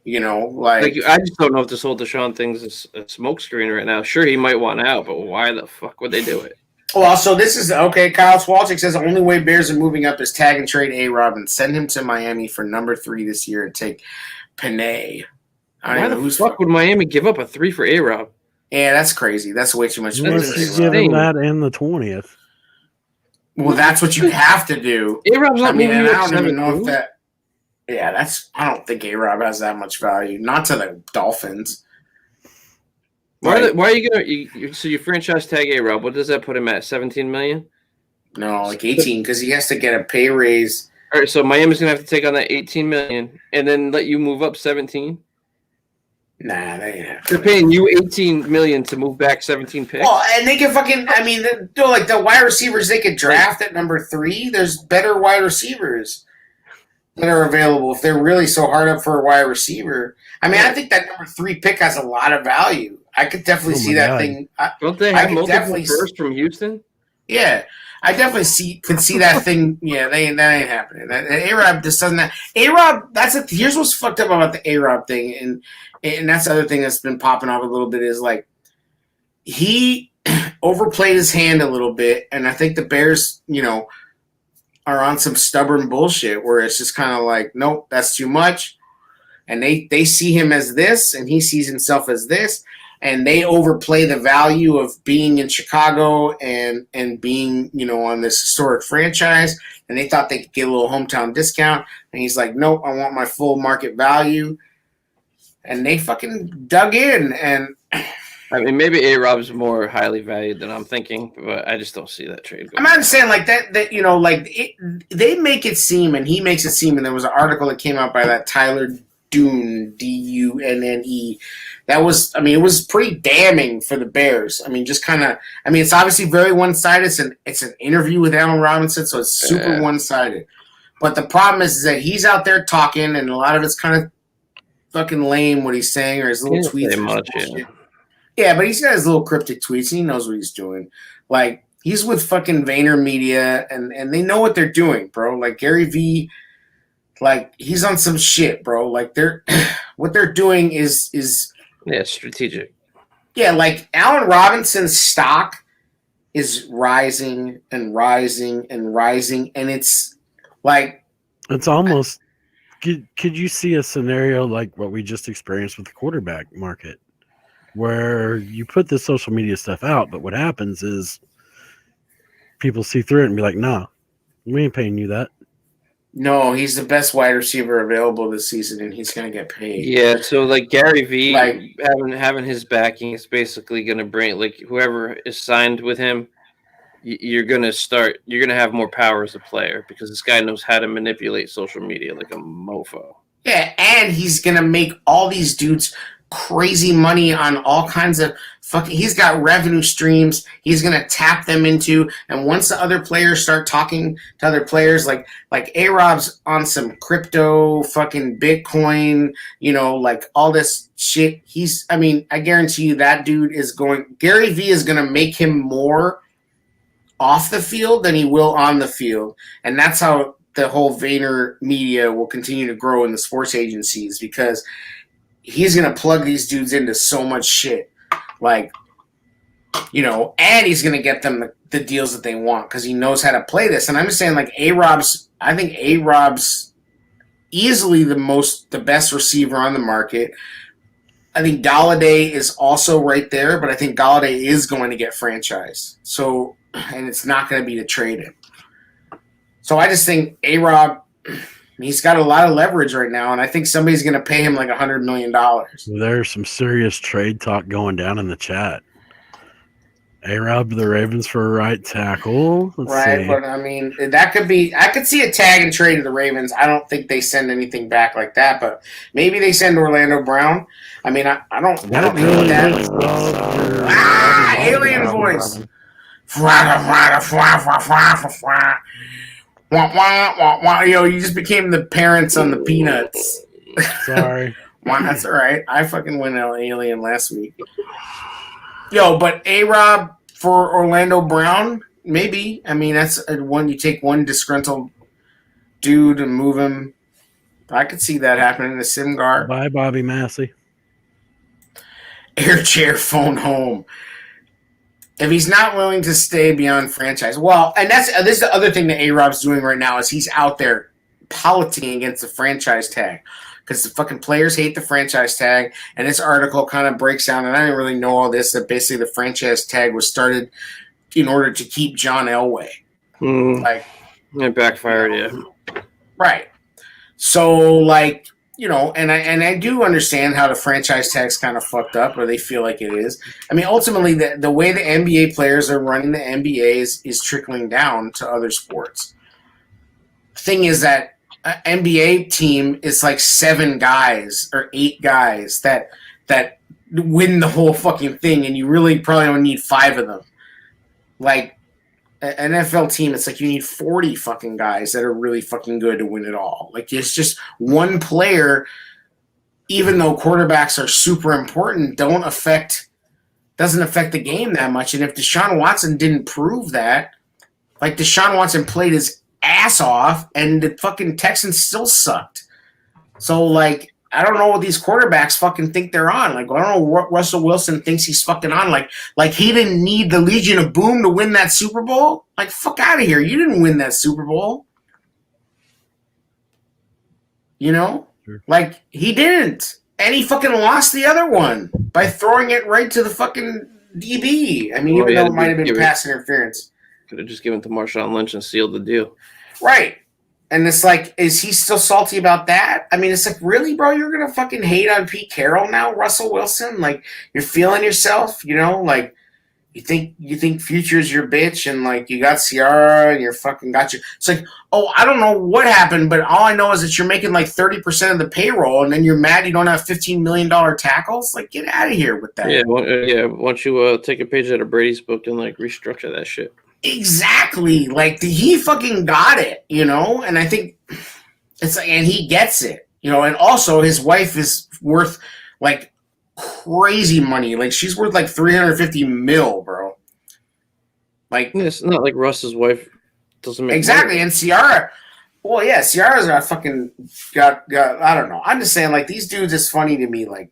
I just don't know if this whole Deshaun thing's a smokescreen right now. Sure, he might want out, but why the fuck would they do it? Well, so this is okay. Kyle Swalchik says the only way Bears are moving up is tag and trade A-Rob and send him to Miami for number 3 this year and take Panay. Why the fuck would Miami give up a 3 for A-Rob? Yeah, that's crazy. That's way too much. Give him that in the 20th. Well, that's what you have to do. A-Rob's not moving I up don't even know 7-2. if that. Yeah, I don't think A-Rob has that much value. Not to the Dolphins. Why are you gonna? So you franchise tag A-Rob? What does that put him at? 17 million? No, like 18, because he has to get a pay raise. All right, so Miami's gonna have to take on that 18 million and then let you move up 17. Nah, they ain't They're paying you 18 million to move back 17 picks. Well, and they can fucking. I mean, they're like the wide receivers they could draft at number 3. There's better wide receivers that are available if they're really so hard up for a wide receiver. I mean, I think that number 3 pick has a lot of value. I could definitely see that thing. Don't they have multiple firsts from Houston? Yeah, I definitely could see that thing. Yeah, that ain't happening. A-Rob just doesn't. A-Rob. Here's what's fucked up about the A-Rob thing, and that's the other thing that's been popping off a little bit is like he overplayed his hand a little bit, and I think the Bears, are on some stubborn bullshit where it's just kind of like, nope, that's too much, and they see him as this, and he sees himself as this. And they overplay the value of being in Chicago and being, on this historic franchise. And they thought they could get a little hometown discount. And he's like, nope, I want my full market value. And they fucking dug in. And I mean, maybe A-Rob's more highly valued than I'm thinking, but I just don't see that trade going. I'm not saying like that they make it seem, and he makes it seem, and there was an article that came out by that Tyler Dunne, Dunne. That was, I mean, it was pretty damning for the Bears. I mean, just kind of, I mean, it's obviously very one-sided. It's an interview with Allen Robinson, so it's super one-sided. But the problem is that he's out there talking, and a lot of it's kind of fucking lame what he's saying, or his little tweets. Much, yeah, but he's got his little cryptic tweets, and he knows what he's doing. Like, he's with fucking Vayner Media, and they know what they're doing, bro. Like, Gary Vee, like, he's on some shit, bro. Like, what they're doing is strategic. Yeah, like, Allen Robinson's stock is rising and rising and rising, and it's like, it's almost. Could you see a scenario like what we just experienced with the quarterback market, where you put the social media stuff out, but what happens is people see through it and be like, "Nah, we ain't paying you that." No, he's the best wide receiver available this season, and he's going to get paid. Yeah, so like Gary Vee, having his backing is basically going to bring, like, whoever is signed with him, you're going to have more power as a player because this guy knows how to manipulate social media like a mofo. Yeah, and he's going to make all these dudes crazy money on all kinds of fucking. He's got revenue streams he's going to tap them into, and once the other players start talking to other players, like A-Rob's on some crypto fucking Bitcoin, like all this shit. I guarantee you that dude Gary Vee is going to make him more off the field than he will on the field, and that's how the whole Vayner Media will continue to grow in the sports agencies, because he's going to plug these dudes into so much shit. Like, and he's going to get them the deals that they want because he knows how to play this. And I'm just saying, like, I think A-Rob's easily the best receiver on the market. I think Galladay is also right there, but I think Galladay is going to get franchised. So, and it's not going to be to trade him. So I just think A-Rob, he's got a lot of leverage right now, and I think somebody's going to pay him like $100 million. There's some serious trade talk going down in the chat. A-Rob to the Ravens for a right tackle. Let's see. But I mean, that could be. I could see a tag and trade to the Ravens. I don't think they send anything back like that, but maybe they send Orlando Brown. I mean, I don't think that. Alien voice. You just became the parents on the Peanuts. Sorry. That's all right. I fucking went out Alien last week. But A-Rob for Orlando Brown, maybe. I mean, that's one. You take one disgruntled dude and move him. I could see that happening to Simgar. Bye, Bobby Massey. Air chair phone home. If he's not willing to stay beyond franchise, well, and this is the other thing that A-Rob's doing right now is he's out there politicking against the franchise tag because the fucking players hate the franchise tag. And this article kind of breaks down, and I didn't really know all this, that basically the franchise tag was started in order to keep John Elway. Like, it backfired, yeah. Right. So, and I do understand how the franchise tag's kind of fucked up, or they feel like it is. I mean, ultimately, the way the NBA players are running the NBA is trickling down to other sports. The thing is that an NBA team is like 7 guys or 8 guys that win the whole fucking thing, and you really probably only need 5 of them. Like, an NFL team, it's like you need 40 fucking guys that are really fucking good to win it all. Like, it's just one player, even though quarterbacks are super important, doesn't affect the game that much. And if Deshaun Watson didn't prove that, like, Deshaun Watson played his ass off and the fucking Texans still sucked. So, like, I don't know what these quarterbacks fucking think they're on. Like, I don't know what Russell Wilson thinks he's fucking on. Like he didn't need the Legion of Boom to win that Super Bowl? Like, fuck out of here. You didn't win that Super Bowl. Sure. Like, he didn't. And he fucking lost the other one by throwing it right to the fucking DB. I mean, even though it might have been pass interference. Could have just given it to Marshawn Lynch and sealed the deal. Right. And it's like, is he still salty about that? I mean, it's like, really, bro? You're going to fucking hate on Pete Carroll now, Russell Wilson? Like, you're feeling yourself, Like, You think Future's your bitch, and like you got Ciara and you're fucking got you. It's like, oh, I don't know what happened, but all I know is that you're making like 30% of the payroll, and then you're mad you don't have $15 million tackles. Like, get out of here with that. Yeah, yeah. Why don't you take a page out of Brady's book and like restructure that shit? Exactly. Like he fucking got it, you know. And I think it's like, and he gets it, you know. And also, his wife is worth like crazy money. Like she's worth like 350 mil, bro. Like It's not like Russ's wife doesn't make exactly. money. And Ciara, well, yeah, Ciara's got fucking got. I don't know. I'm just saying, like these dudes is funny to me. Like,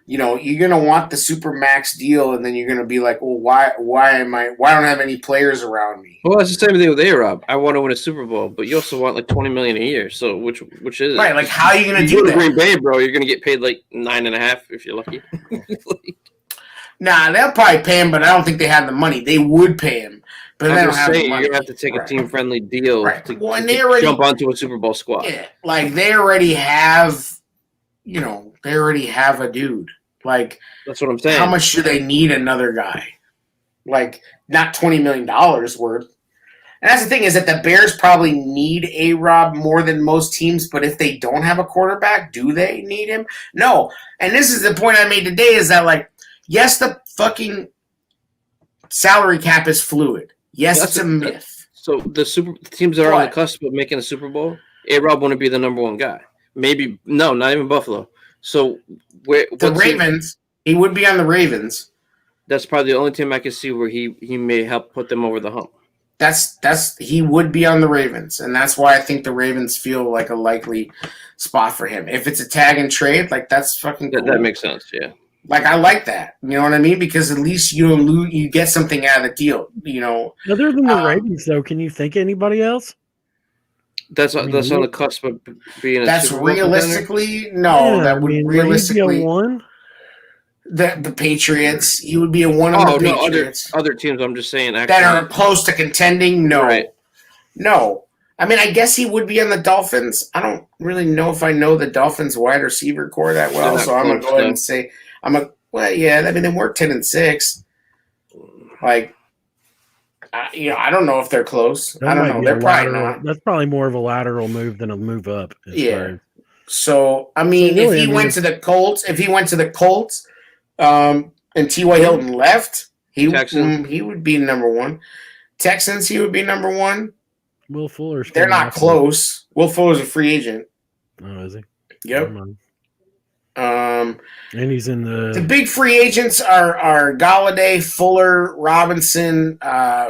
you know, you're gonna want the super max deal, and then you're gonna be like, well, why don't I have any players around me? Well, it's the same thing with A-Rob. I want to win a Super Bowl, but you also want like $20 million a year. So which is it? Right? Like, how are you gonna You do go to that? Green Bay, bro. You're gonna get paid like $9.5 if you're lucky. Nah, they'll probably pay him, but I don't think they have the money. They would pay him, but they I'm don't just have the saying, money. you're gonna have to take a team-friendly deal Right. to, Well, and to they already jump onto a Super Bowl squad. Yeah, like they already have, you know, they already have a dude. Like, That's what I'm saying. how much do they need another guy? Like, not $20 million worth. And that's the thing, is that the Bears probably need A-Rob more than most teams, but if they don't have a quarterback, do they need him? No. And this is the point I made today, is that, like, yes, the fucking salary cap is fluid. Yes, That's it's a myth. So the teams that are on the What? cusp of making a Super Bowl, A-Rob wouldn't be the number one guy. Maybe no, not even Buffalo. So The Ravens, he would be on the Ravens. That's probably the only team I can see where he may help put them over the hump. He would be on the Ravens, and that's why I think the Ravens feel like a likely spot for him. If it's a tag and trade, like that's fucking cool. That makes sense. Yeah. Like I like that. You know what I mean? Because at least you don't lose, you get something out of the deal. You know. Other than the Ravens, though, can you think of anybody else? That's on the cusp of being a That's Super Bowl realistically no. Yeah, That would realistically be a one. the Patriots. He would be a one contender. of the Patriots Other teams. I'm just saying that are close to contending. No, Right. no. I mean, I guess he would be on the Dolphins. I don't really know if I know the Dolphins wide receiver core that well, They're not so I'm gonna close, go ahead though. and say well, yeah. I mean, they were 10-6. Like, I don't know if they're close. That I don't might know. be They're a probably lateral- not. That's probably more of a lateral move than a move up. as Yeah. far as- So I mean, So really, if he went to the Colts, and T.Y. Hilton left, he would be number one. Texans, he would be number one. Will Fuller's They're coming not off the- close. Will Fuller's a free agent. Oh, is he? Yep. Never mind. Um, And he's in the the. big free agents are Galladay, Fuller, Robinson,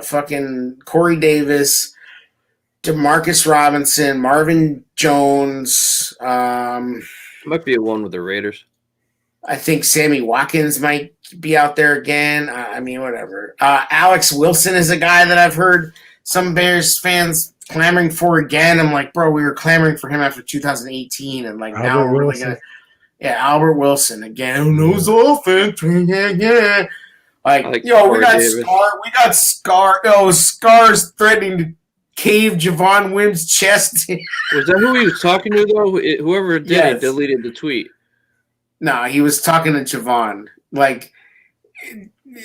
fucking Corey Davis, Demarcus Robinson, Marvin Jones. Might be a one with the Raiders. I think Sammy Watkins might be out there again. I mean, whatever. Alex Wilson is a guy that I've heard some Bears fans clamoring for again. I'm like, bro, we were clamoring for him after 2018, and like now Albert we're really Wilson. gonna. Yeah, Albert Wilson again. Who knows offense? Yeah. Like, I like we Corey got Davis. Scar. Oh, Scar's threatening to cave Javon Wims' chest. Was that who he was talking to though? Whoever did Yes. it deleted the tweet. No, he was talking to Javon. Like,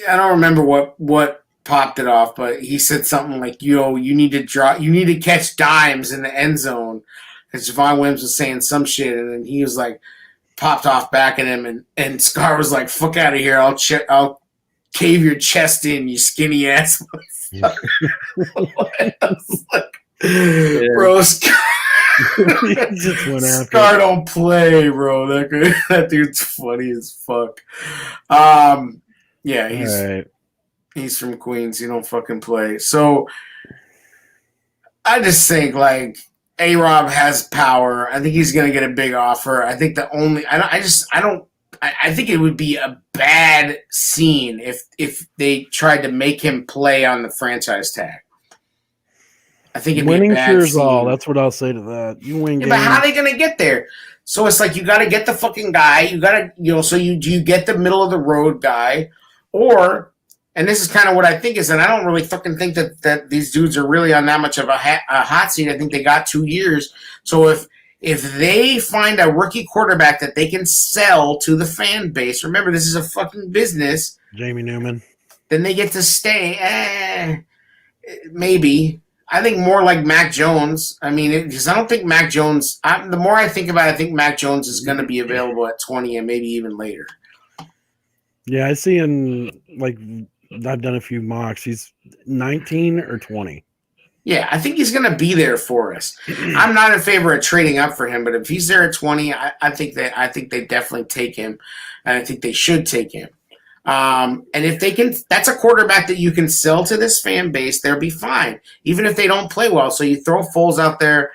I don't remember what popped it off, but he said something like, you need to catch dimes in the end zone. Because Javon Wims was saying some shit, and then he was like, popped off back at him, and Scar was like, fuck out of here, I'll cave your chest in, you skinny ass motherfucker. I was like, bro, Scar. He just went after Scar it. don't play, bro. That dude's funny as fuck. Yeah, All right. he's from Queens. He don't fucking play. So I just think like A-Rob has power. I think he's gonna get a big offer. I think I think it would be a bad scene if they tried to make him play on the franchise tag. I think it'd Winning be a bad cures scene. all. That's what I'll say to that. You win Yeah, games. but how are they gonna get there? So it's like you got to get the fucking guy. You got to, so do you get the middle of the road guy, or, and this is kind of what I think is, and I don't really fucking think that these dudes are really on that much of a hot seat. I think they got 2 years. So if they find a rookie quarterback that they can sell to the fan base, remember this is a fucking business. Jamie Newman. then they get to stay. Maybe. I think more like Mac Jones. I mean, because I don't think Mac Jones. The more I think about it, I think Mac Jones is going to be available at 20 and maybe even later. Yeah, I see him like I've done a few mocks. He's 19 or 20. Yeah, I think he's going to be there for us. I'm not in favor of trading up for him, but if he's there at 20, I think they definitely take him, and I think they should take him. And if they can, that's a quarterback that you can sell to this fan base. They'll be fine, even if they don't play well. So you throw Foles out there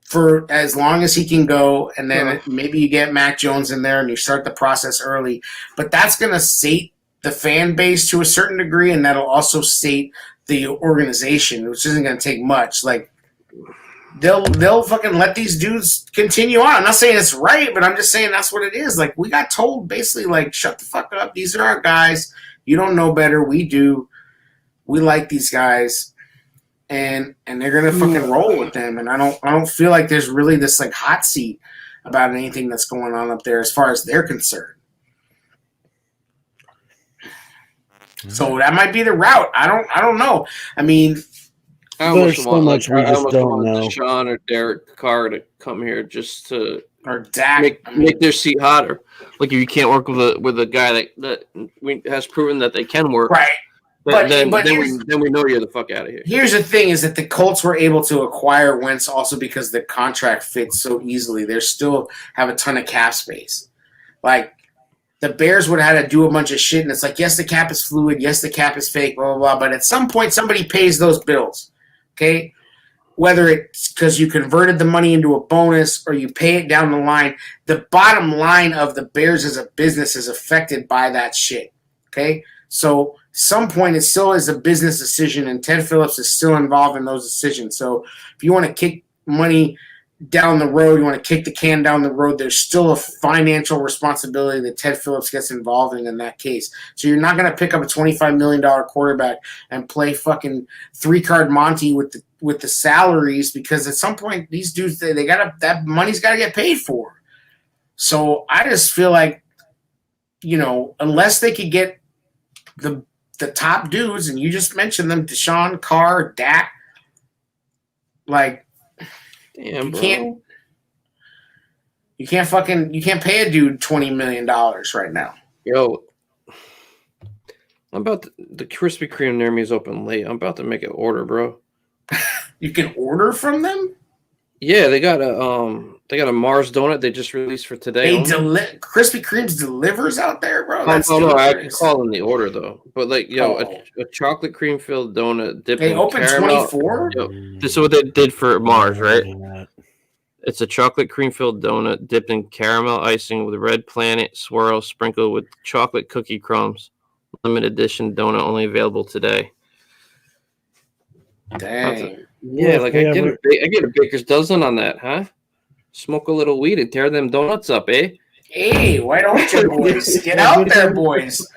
for as long as he can go, and then maybe you get Mac Jones in there and you start the process early. But that's going to sate the fan base to a certain degree, and that'll also sate the organization, which isn't going to take much. Like they'll fucking let these dudes continue on. I'm not saying it's right, but I'm just saying that's what it is. Like we got told basically, like, shut the fuck up. These are our guys. You don't know better. We do. We like these guys, and they're gonna fucking roll with them. And I don't feel like there's really this like hot seat about anything that's going on up there as far as they're concerned. So that might be the route. I don't know. I mean, I almost There's so want, much we I just almost don't want know. Deshaun or Derek Carr to come here just to or Dak. make their seat hotter. Like if you can't work with a guy that has proven that they can work, right. Then But we know you're the fuck out of here. Here's the thing: is that the Colts were able to acquire Wentz also because the contract fits so easily. They still have a ton of cap space. Like the Bears would have had to do a bunch of shit, and it's like, yes, the cap is fluid, yes, the cap is fake, blah blah blah. But at some point, somebody pays those bills. Okay, whether it's because you converted the money into a bonus or you pay it down the line, the bottom line of the Bears as a business is affected by that shit. Okay, so some point it still is a business decision, and Ted Phillips is still involved in those decisions. So if you want to kick money down the road, you want to kick the can down the road, there's still a financial responsibility that Ted Phillips gets involved in that case. So you're not going to pick up a $25 million quarterback and play fucking 3-card Monty with the salaries, because at some point these dudes, they gotta, that money's got to get paid for. So I just feel like, unless they could get the top dudes, and you just mentioned them, Deshaun, Carr, Dak, like, Damn, you can't pay a dude $20 million right now. Yo, I'm about the Krispy Kreme near me is open late. I'm about to make an order, bro. You can order from them? Yeah, they got a Mars donut they just released for today. Krispy Kreme's delivers out there, bro. No, I can call in the order though. But like, a chocolate cream filled donut dipped in open caramel. 24. This is what they did for Mars, right? It's a chocolate cream filled donut dipped in caramel icing with red planet swirl sprinkled with chocolate cookie crumbs. Limited edition donut only available today. Dang. Yeah, like I get a baker's dozen on that, huh? Smoke a little weed and tear them donuts up, eh? Hey, why don't you boys get out there, boys?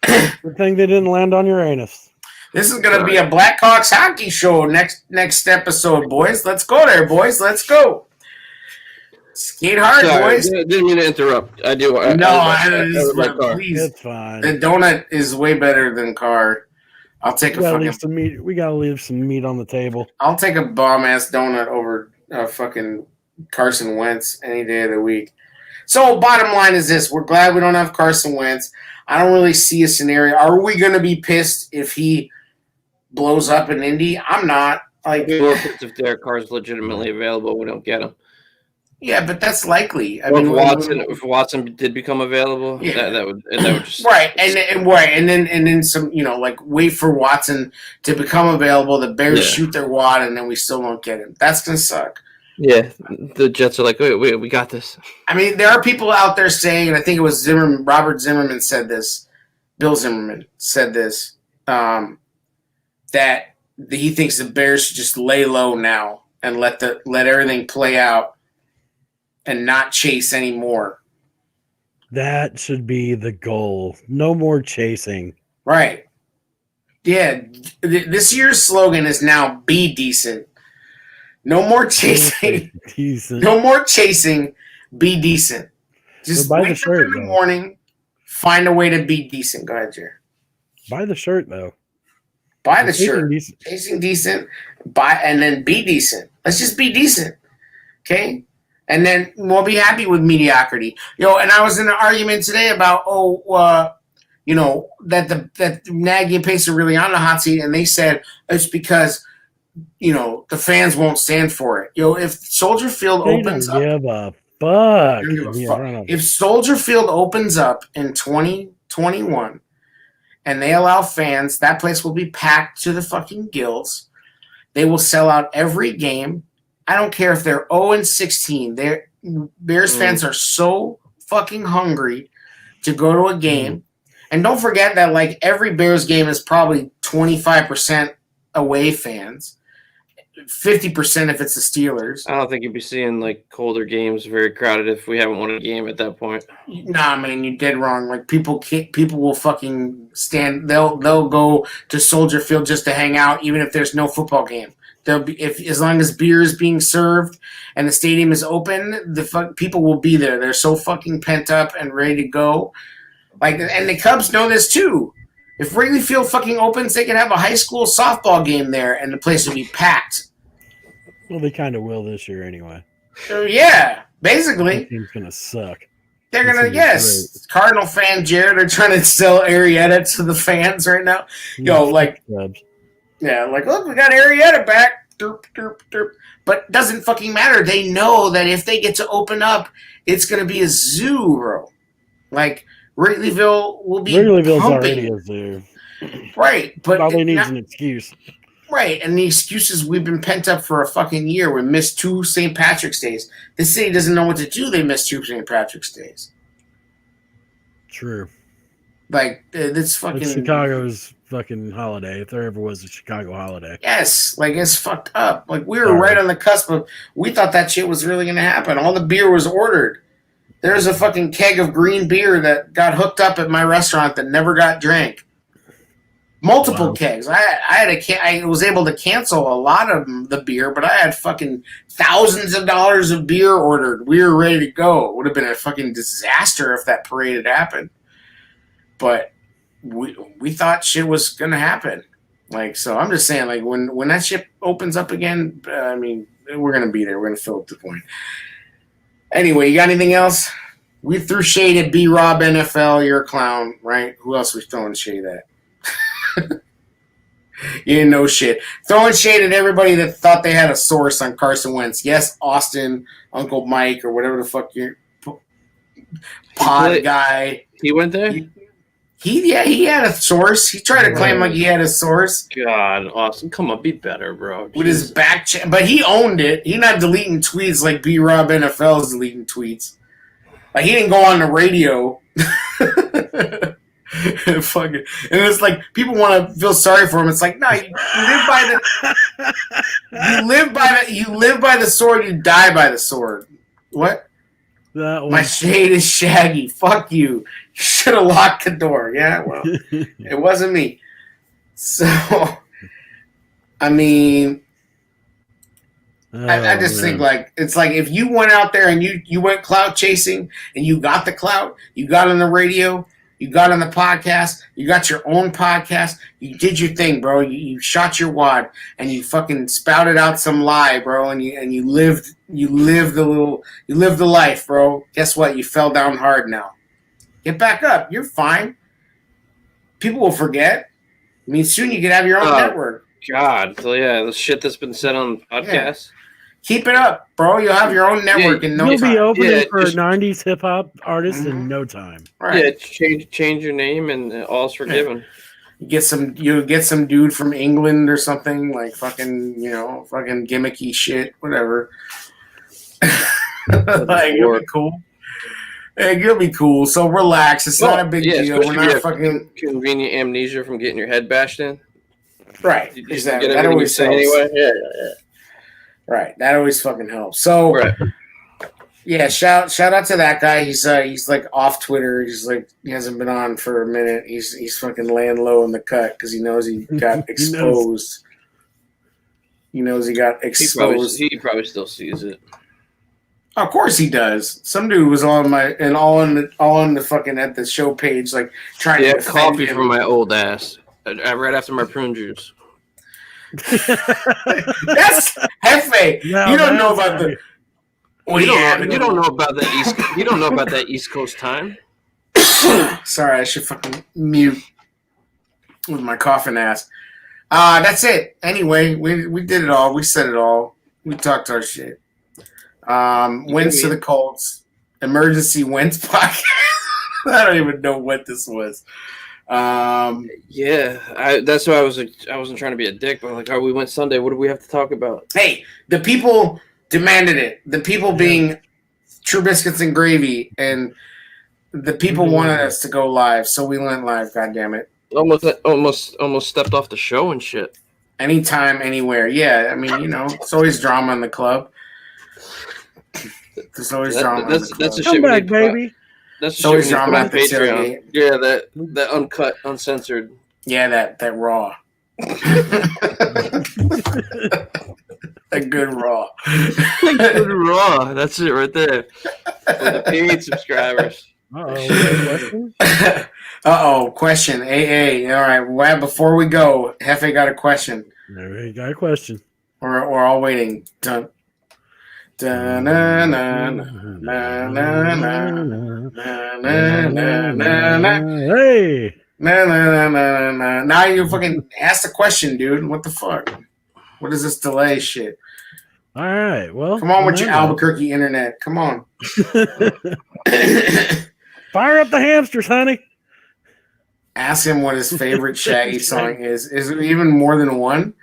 Good thing they didn't land on your anus. This is gonna be a Blackhawks hockey show next episode, boys. Let's go there, boys. Let's go. Skate hard, boys. Didn't mean to interrupt. I do. Please. It's fine. The donut is way better than Carr. I'll take some meat. We gotta leave some meat on the table. I'll take a bomb ass donut over fucking Carson Wentz any day of the week. So bottom line is this: we're glad we don't have Carson Wentz. I don't really see a scenario. Are we going to be pissed if he blows up in Indy? I'm not. Like, if Derek Carr is legitimately available, we don't get him. Yeah, but that's likely. If Watson did become available, yeah. that would just right, and then some, like, wait for Watson to become available. The Bears shoot their wad, and then we still don't get him. That's gonna suck. Yeah, the Jets are like, wait, we got this. I mean, there are people out there saying, and I think it was Robert Zimmerman said this, Bill Zimmerman said this, that he thinks the Bears should just lay low now and let everything play out and not chase anymore. That should be the goal. No more chasing. Right. Yeah. This year's slogan is now be decent. No more chasing. Decent. No more chasing. Be decent. Just wake up in the morning. Find a way to be decent. Go ahead, Jerry. Buy the shirt though. Buy the It's looking shirt. decent. Tasting decent. Buy and then be decent. Let's just be decent. Okay? And then we'll be happy with mediocrity. And I was in an argument today about that Nagy and Pace are really on the hot seat, and they said it's because the fans won't stand for it. If Soldier Field They opens don't up, give a fuck. they don't give a Yeah, fuck. right on. If Soldier Field opens up in 2021 and they allow fans, that place will be packed to the fucking gills. They will sell out every game. I don't care if they're 0-16. Bears fans are so fucking hungry to go to a game. And don't forget that like every Bears game is probably 25% away fans, 50% if it's the Steelers. I don't think you'd be seeing like colder games very crowded if we haven't won a game at that point. Nah, man, you did wrong. Like people will fucking stand. They'll go to Soldier Field just to hang out, even if there's no football game. They'll be as long as beer is being served and the stadium is open, people will be there. They're so fucking pent up and ready to go. Like, and the Cubs know this too. If Wrigley Field fucking opens, they can have a high school softball game there, and the place will be packed. Well, they kind of will this year anyway. So yeah, basically. That team's gonna suck. They're It's gonna, gonna be yes. Cardinal fan Jared are trying to sell Arrieta to the fans right now. Like, Cubs. yeah, like, look, we got Arrieta back. Derp, derp, derp. But it doesn't fucking matter. They know that if they get to open up, it's gonna be a zoo, bro. Like, Wrigleyville will be Wrigleyville's pumping. already a zoo. Right, but Probably needs an excuse. right, and the excuses, we've been pent up for a fucking year. We missed 2 St. Patrick's Days. The city doesn't know what to do. They missed 2 St. Patrick's Days. True. Like, it's fucking... It's Chicago's fucking holiday, if there ever was a Chicago holiday. Yes, like, it's fucked up. Like, we were right on the cusp of... We thought that shit was really going to happen. All the beer was ordered. There's a fucking keg of green beer that got hooked up at my restaurant that never got drank. Multiple kegs. I was able to cancel a lot of the beer, but I had fucking thousands of dollars of beer ordered. We were ready to go. It would have been a fucking disaster if that parade had happened. But we thought shit was gonna happen. Like, so I'm just saying, like, when that shit opens up again, I mean, we're gonna be there. We're gonna fill up the point. Anyway, you got anything else? We threw shade at B-Rob NFL. You're a clown, right? Who else we throwing shade at? You didn't know shit. Throwing shade at everybody that thought they had a source on Carson Wentz. Yes, Austin, Uncle Mike, or whatever the fuck your pod guy. He went there? He had a source. He tried to claim like he had a source. God, Austin, come on, be better, bro. With his back but he owned it. He not deleting tweets like B-Rob NFL is deleting tweets. Like, he didn't go on the radio. Fucking, and it's like people want to feel sorry for him. It's like, no, you live by the sword, you die by the sword. What? My shade is shaggy. Fuck you. You should have locked the door. Yeah, well, it wasn't me. So, I mean, I just think, like, it's like if you went out there and you went clout chasing and you got the clout, you got on the radio, you got on the podcast, you got your own podcast, you did your thing, bro. You shot your wad and you fucking spouted out some lie, bro, and you lived the life, bro. Guess what? You fell down hard now. Get back up. You're fine. People will forget. I mean, soon you could have your own network. God, so yeah, the shit that's been said on podcasts. Yeah. Keep it up, bro. You'll have your own network in no time. You'll be opening for 90s hip hop artists in no time. Right. Yeah, change your name and all's forgiven. Yeah. You get some dude from England or something, like fucking gimmicky shit, whatever. Like, it'll be cool. Hey, it'll be cool. So relax. It's not a big deal. We're not fucking convenient amnesia from getting your head bashed in. Right. Exactly. That always helps. Anyway. Yeah. Right. That always fucking helps. So yeah, shout out to that guy. He's like off Twitter. He's like, he hasn't been on for a minute. He's fucking laying low in the cut because he knows he got exposed. He knows he got exposed. He probably still sees it. Of course he does. Some dude was on all in the fucking at the show page, like trying Yeah, to defend coffee him. from my old ass. Right after my prune juice. That's Hefe. Now You don't know that's about the. right. What You do you don't, have? you don't know about that East. You don't know about that East Coast time. Sorry, I should fucking mute with my coughing ass. That's it. Anyway, we did it all. We said it all. We talked our shit. Wentz to the Colts. Emergency Wentz podcast. I don't even know what this was. Yeah, that's why I wasn't trying to be a dick, but like, we went Sunday. What do we have to talk about? Hey, the people demanded it. The people being True Biscuits and Gravy, and the people wanted us to go live, so we went live. God damn it! Almost stepped off the show and shit. Anytime, anywhere. Yeah, I mean, it's always drama in the club. There's always drama. That's the shit. Come back, baby. That's the always shit we drama need at to the put on tailgate. Patreon. Yeah, that uncut, uncensored. Yeah, that raw. A good raw. Good raw. That's it right there. For the paid subscribers. Question. AA. All right. Well, before we go, Hefe got a question. We got a question. We're all waiting. Dun, dun, na, na, na, na, na, na, na, na, na. Hey. Na, na, na, na, na. Now you fucking ask the question, dude. What the fuck? What is this delay shit? All right. Well, come on with your Albuquerque internet. Come on. Fire up the hamsters, honey. Ask him what his favorite Shaggy song is. Is it even more than one?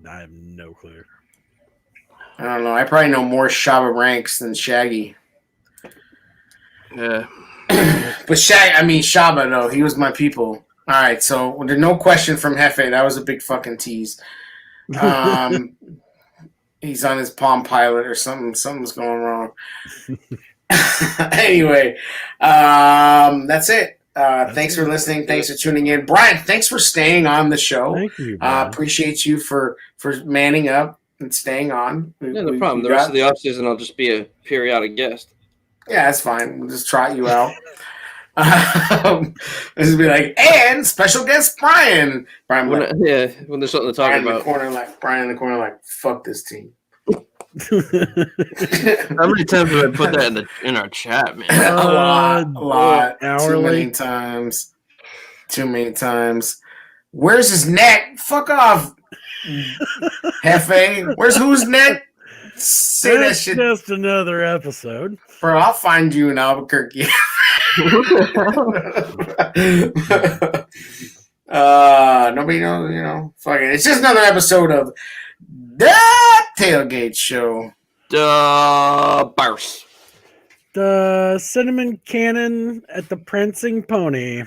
I have no clue. I don't know. I probably know more Shabba Ranks than Shaggy. Yeah. But Shabba, though, he was my people. All right, so there's no question from Hefe. That was a big fucking tease. He's on his Palm Pilot or something. Something's going wrong. Anyway, that's it. Thanks for listening. Thanks for tuning in. Brian, thanks for staying on the show. Thank you. Appreciate you for manning up and staying on. Yeah, no problem. The rest of the offseason, I'll just be a periodic guest. Yeah, that's fine. We'll just trot you out. This would be like, and special guest Brian. Brian, when there's something to talk Brian about. Brian in the corner, like, fuck this team. How many times have I put that in our chat, man? A lot. Hourly. Too many times. Where's his neck? Fuck off, Hefe. Who's neck? Say that shit. Just another episode. Bro, I'll find you in Albuquerque. Nobody knows, fuck it. It's just another episode of The Tailgate Show. Bars. The cinnamon cannon at the prancing pony.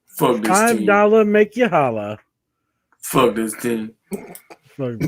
Fuck this team. $5 make you holla. Fuck this team. Fuck.